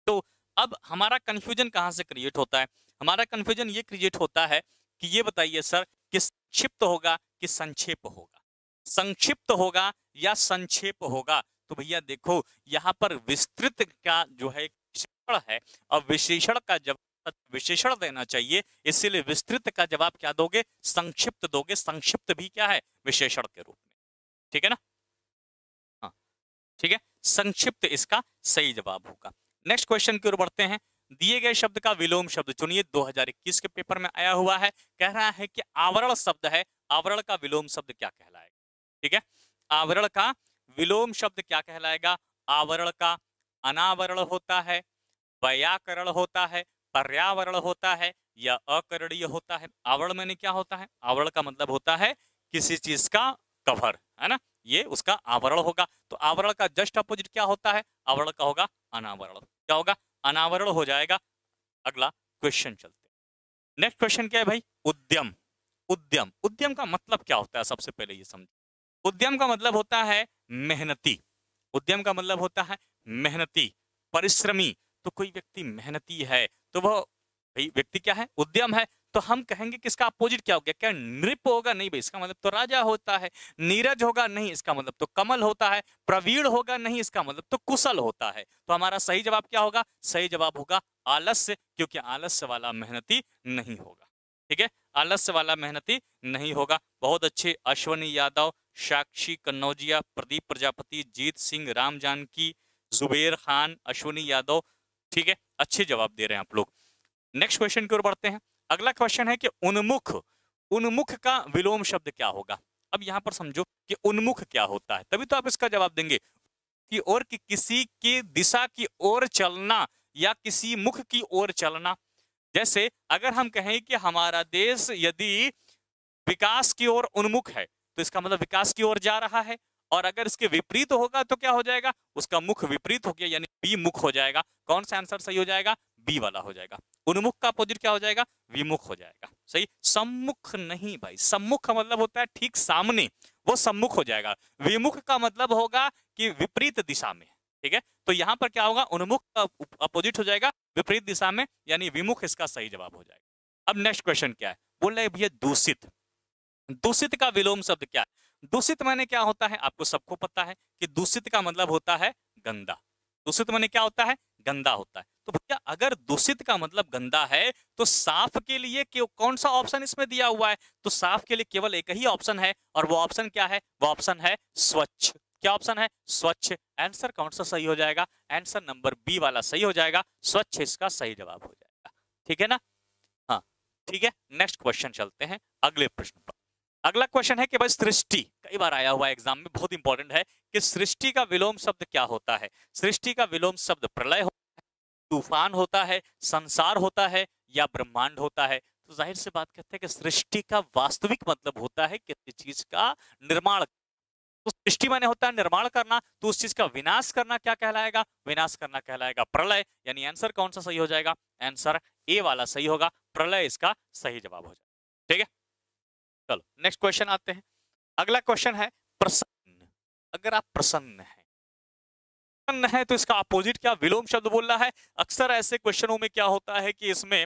तो अब हमारा कंफ्यूजन कहां से क्रिएट होता है? हमारा कंफ्यूजन ये क्रिएट होता है कि ये बताइए सर कि संक्षिप्त होगा कि संक्षेप होगा? संक्षिप्त होगा या संक्षेप होगा? तो भैया देखो, यहाँ पर विस्तृत का जो है विशेषण है, और विशेषण का जवाब विशेषण देना चाहिए, इसीलिए विस्तृत का जवाब क्या दोगे? संक्षिप्त दोगे। संक्षिप्त भी क्या है? विशेषण के रूप में, ठीक है ना? हाँ, ठीक है, संक्षिप्त इसका सही जवाब होगा। नेक्स्ट क्वेश्चन की ओर बढ़ते हैं। दिए गए शब्द का विलोम शब्द चुनिए। 2021 के पेपर में आया हुआ है, कह रहा है कि आवरण शब्द है, आवरण का विलोम शब्द क्या कहलाएगा? ठीक है, आवरण का विलोम शब्द क्या कहलाएगा? आवरण का अनावरण होता है, व्याकरण होता है, पर्यावरण होता है, या अकरणीय होता है। आवरण मैंने क्या होता है? आवरण का मतलब होता है किसी चीज का कवर, है ना? ये उसका आवरण होगा। तो आवरण का जस्ट अपोजिट क्या होता है? आवरण का होगा अनावरण। क्या होगा? अनावरण हो जाएगा। अगला क्वेश्चन चलते हैं। नेक्स्ट क्वेश्चन क्या है भाई? उद्यम। उद्यम, उद्यम का मतलब क्या होता है? सबसे पहले ये समझो। उद्यम का मतलब होता है मेहनती। उद्यम का मतलब होता है मेहनती, परिश्रमी। तो कोई व्यक्ति मेहनती है तो वह भाई व्यक्ति क्या है? उद्यम है। तो हम कहेंगे कि इसका अपोजिट क्या हो गया? क्या नृप होगा? नहीं भाई, इसका मतलब तो राजा होता है। नीरज होगा? नहीं, इसका मतलब तो कमल होता है। प्रवीण होगा? नहीं, इसका मतलब तो कुशल होता है। तो हमारा सही जवाब क्या होगा? सही जवाब होगा आलस्य, क्योंकि आलस्य वाला मेहनती नहीं होगा, ठीक है? आलस्य वाला मेहनती नहीं होगा। बहुत अच्छे, अश्वनी यादव, साक्षी कन्नौजिया, प्रदीप प्रजापति, जीत सिंह, राम जानकी, जुबेर खान, अश्वनी यादव, ठीक है, अच्छे जवाब दे रहे हैं आप लोग। नेक्स्ट क्वेश्चन की ओर बढ़ते हैं। अगला क्वेश्चन है कि उन्मुख, उन्मुख का विलोम शब्द क्या होगा? अब यहां पर समझो कि उन्मुख क्या होता है, तभी तो आप इसका जवाब देंगे। की ओर कि किसी की दिशा की ओर चलना, या किसी मुख की ओर चलना। जैसे अगर हम कहें कि हमारा देश यदि विकास की ओर उन्मुख है, तो इसका मतलब विकास की ओर जा रहा है। और अगर इसके विपरीत होगा तो क्या हो जाएगा? उसका मुख विपरीत हो गया, यानी बी मुख हो जाएगा। कौन सा आंसर सही हो जाएगा? बी वाला हो जाएगा। उन्मुख का अपोजिट क्या हो जाएगा? विमुख हो जाएगा। सही, सम्मुख नहीं भाई, सम्मुख का मतलब होता है ठीक सामने, वो सम्मुख हो जाएगा। विमुख का मतलब होगा कि विपरीत दिशा में, ठीक है? तो यहां पर क्या होगा? उन्मुख का अपोजिट हो जाएगा विपरीत दिशा में, यानी विमुख इसका सही जवाब हो जाएगा। अब नेक्स्ट क्वेश्चन क्या है? बोल रहे भैया दूषित। दूषित का विलोम शब्द क्या है? दूषित माने क्या होता है? आपको सबको पता है कि दूषित का मतलब होता है गंदा। दूषित माने क्या होता है? गंदा होता है। तो भैया अगर दूषित का मतलब गंदा है तो साफ के लिए कौन सा ऑप्शन इसमें दिया हुआ है? तो साफ के लिए केवल एक ही ऑप्शन है और वो ऑप्शन क्या है? वो ऑप्शन है स्वच्छ। क्या ऑप्शन है? स्वच्छ। आंसर कौन सा सही हो जाएगा? आंसर नंबर बी वाला सही हो जाएगा। स्वच्छ इसका सही जवाब हो जाएगा। ठीक है ना? हाँ ठीक है। नेक्स्ट क्वेश्चन चलते हैं अगले प्रश्न पर। अगला क्वेश्चन है कि भाई सृष्टि, कई बार आया हुआ एग्जाम में, बहुत इंपॉर्टेंट है कि सृष्टि का विलोम शब्द क्या होता है? सृष्टि का विलोम शब्द प्रलय होता है, तूफान होता है, संसार होता है या ब्रह्मांड होता है? तो जाहिर सी बात कहते हैं कि सृष्टि का वास्तविक मतलब होता है किसी चीज का निर्माण। तो सृष्टि माने होता है निर्माण करना, तो उस चीज का विनाश करना क्या कहलाएगा? विनाश करना कहलाएगा प्रलय। यानी आंसर कौन सा सही हो जाएगा? आंसर ए वाला सही होगा, प्रलय इसका सही जवाब हो जाएगा। ठीक है, चलो नेक्स्ट क्वेश्चन आते हैं। अगला क्वेश्चन है प्रसन्न। अगर आप प्रसन्न है तो इसका अपोजिट क्या? विलोम शब्द बोल रहा है। अक्सर ऐसे क्वेश्चनों में क्या होता है कि इसमें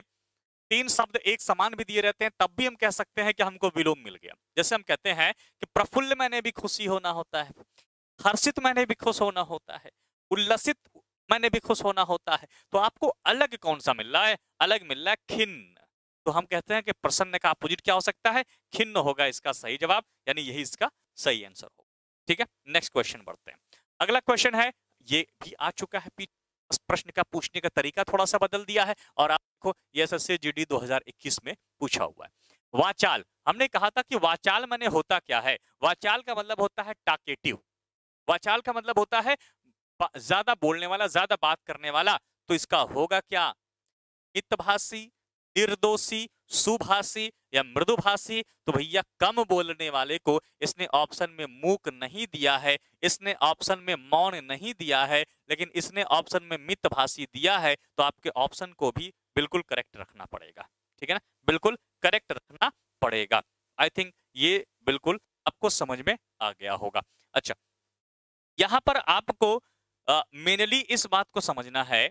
तीन शब्द एक समान भी दिए रहते हैं, तब भी हम कह सकते हैं कि हमको विलोम मिल गया। जैसे हम कहते हैं कि प्रफुल्ल मैंने भी खुशी होना होता है, हर्षित मैंने भी खुश होना होता है, उल्लसित मैंने भी खुश होना होता है। तो आपको अलग कौन सा मिल रहा है? अलग मिल रहा है खिन्न। तो हम कहते हैं कि प्रसन्न का अपोजिट क्या हो सकता है? खिन्न होगा इसका सही जवाब, यानी यही इसका सही आंसर होगा। ठीक है, नेक्स्ट क्वेश्चन बढ़ते हैं। अगला क्वेश्चन है, ये भी आ चुका है, इस प्रश्न का पूछने का तरीका थोड़ा सा बदल दिया है और आप देखो ये एसएससी जीडी 2021 में पूछा हुआ है। वाचाल, हमने कहा था कि वाचाल माने होता क्या है? वाचाल का मतलब होता है टाकेटिव। वाचाल का मतलब होता है ज्यादा बोलने वाला, ज्यादा बात करने वाला। तो इसका होगा क्या? मितभाषी, निर्दोषी, सुभाषी या मृदुभाषी? तो भैया कम बोलने वाले को इसने ऑप्शन में मूक नहीं दिया है, इसने ऑप्शन में मौन नहीं दिया है, लेकिन इसने ऑप्शन में मितभाषी दिया है। तो आपके ऑप्शन को भी बिल्कुल करेक्ट रखना पड़ेगा। ठीक है ना, बिल्कुल करेक्ट रखना पड़ेगा। आई थिंक ये बिल्कुल आपको समझ में आ गया होगा। अच्छा, यहां पर आपको मेनली इस बात को समझना है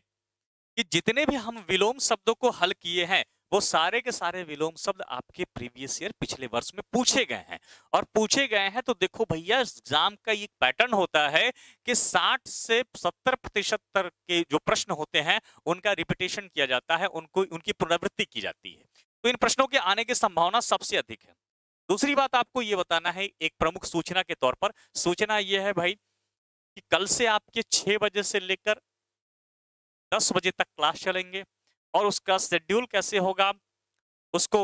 कि जितने भी हम विलोम शब्दों को हल किए हैं वो सारे के सारे विलोम शब्द आपके प्रीवियस ईयर पिछले वर्ष में पूछे गए हैं। और पूछे गए हैं तो देखो भैया एग्जाम का एक पैटर्न होता है कि 60 से 70% के जो प्रश्न होते हैं उनका रिपीटेशन किया जाता है, उनको उनकी पुनरावृत्ति की जाती है। तो इन प्रश्नों के आने की संभावना सबसे अधिक है। दूसरी बात आपको ये बताना है एक प्रमुख सूचना के तौर पर, सूचना ये है भाई कि कल से आपके 6 बजे से लेकर 10 बजे तक क्लास चलेंगे और उसका शेड्यूल कैसे होगा, उसको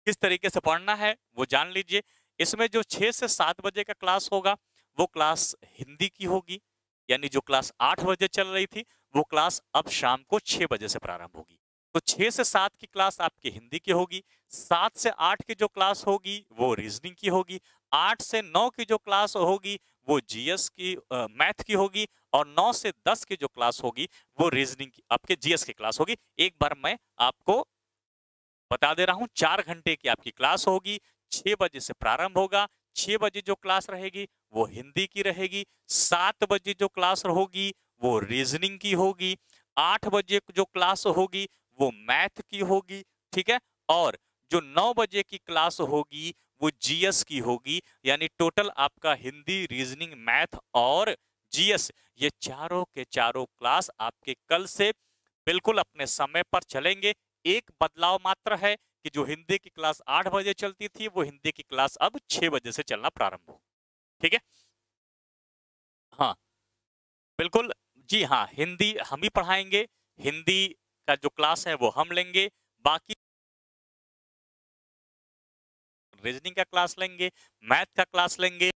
किस तरीके से पढ़ना है वो जान लीजिए। इसमें जो 6 से 7 बजे का क्लास होगा वो क्लास हिंदी की होगी, यानी जो क्लास 8 बजे चल रही थी वो क्लास अब शाम को 6 बजे से प्रारंभ होगी। तो 6 से 7 की क्लास आपकी हिंदी की होगी, 7 से 8 की जो क्लास होगी वो रीजनिंग की होगी, 8 से 9 की जो क्लास होगी वो जीएस की मैथ की होगी, और 9 से 10 की जो क्लास होगी वो रीजनिंग की आपके जीएस की क्लास होगी। एक बार मैं आपको बता दे रहा हूं, 4 घंटे की आपकी क्लास होगी, 6 बजे से प्रारंभ होगा। 6 बजे जो क्लास रहेगी वो हिंदी की रहेगी, 7 बजे जो क्लास होगी वो रीजनिंग की होगी, 8 बजे जो क्लास होगी वो मैथ की होगी। ठीक है, और जो 9 बजे की क्लास होगी वो जीएस की होगी। यानी टोटल आपका हिंदी, रीजनिंग, मैथ और जीएस, ये चारों के चारों क्लास आपके कल से बिल्कुल अपने समय पर चलेंगे। एक बदलाव मात्र है कि जो हिंदी की क्लास 8 बजे चलती थी वो हिंदी की क्लास अब 6 बजे से चलना प्रारंभ हो। ठीक है, हाँ बिल्कुल, जी हाँ, हिंदी हम ही पढ़ाएंगे, हिंदी का जो क्लास है वो हम लेंगे, बाकी रीजनिंग का क्लास लेंगे, मैथ का क्लास लेंगे,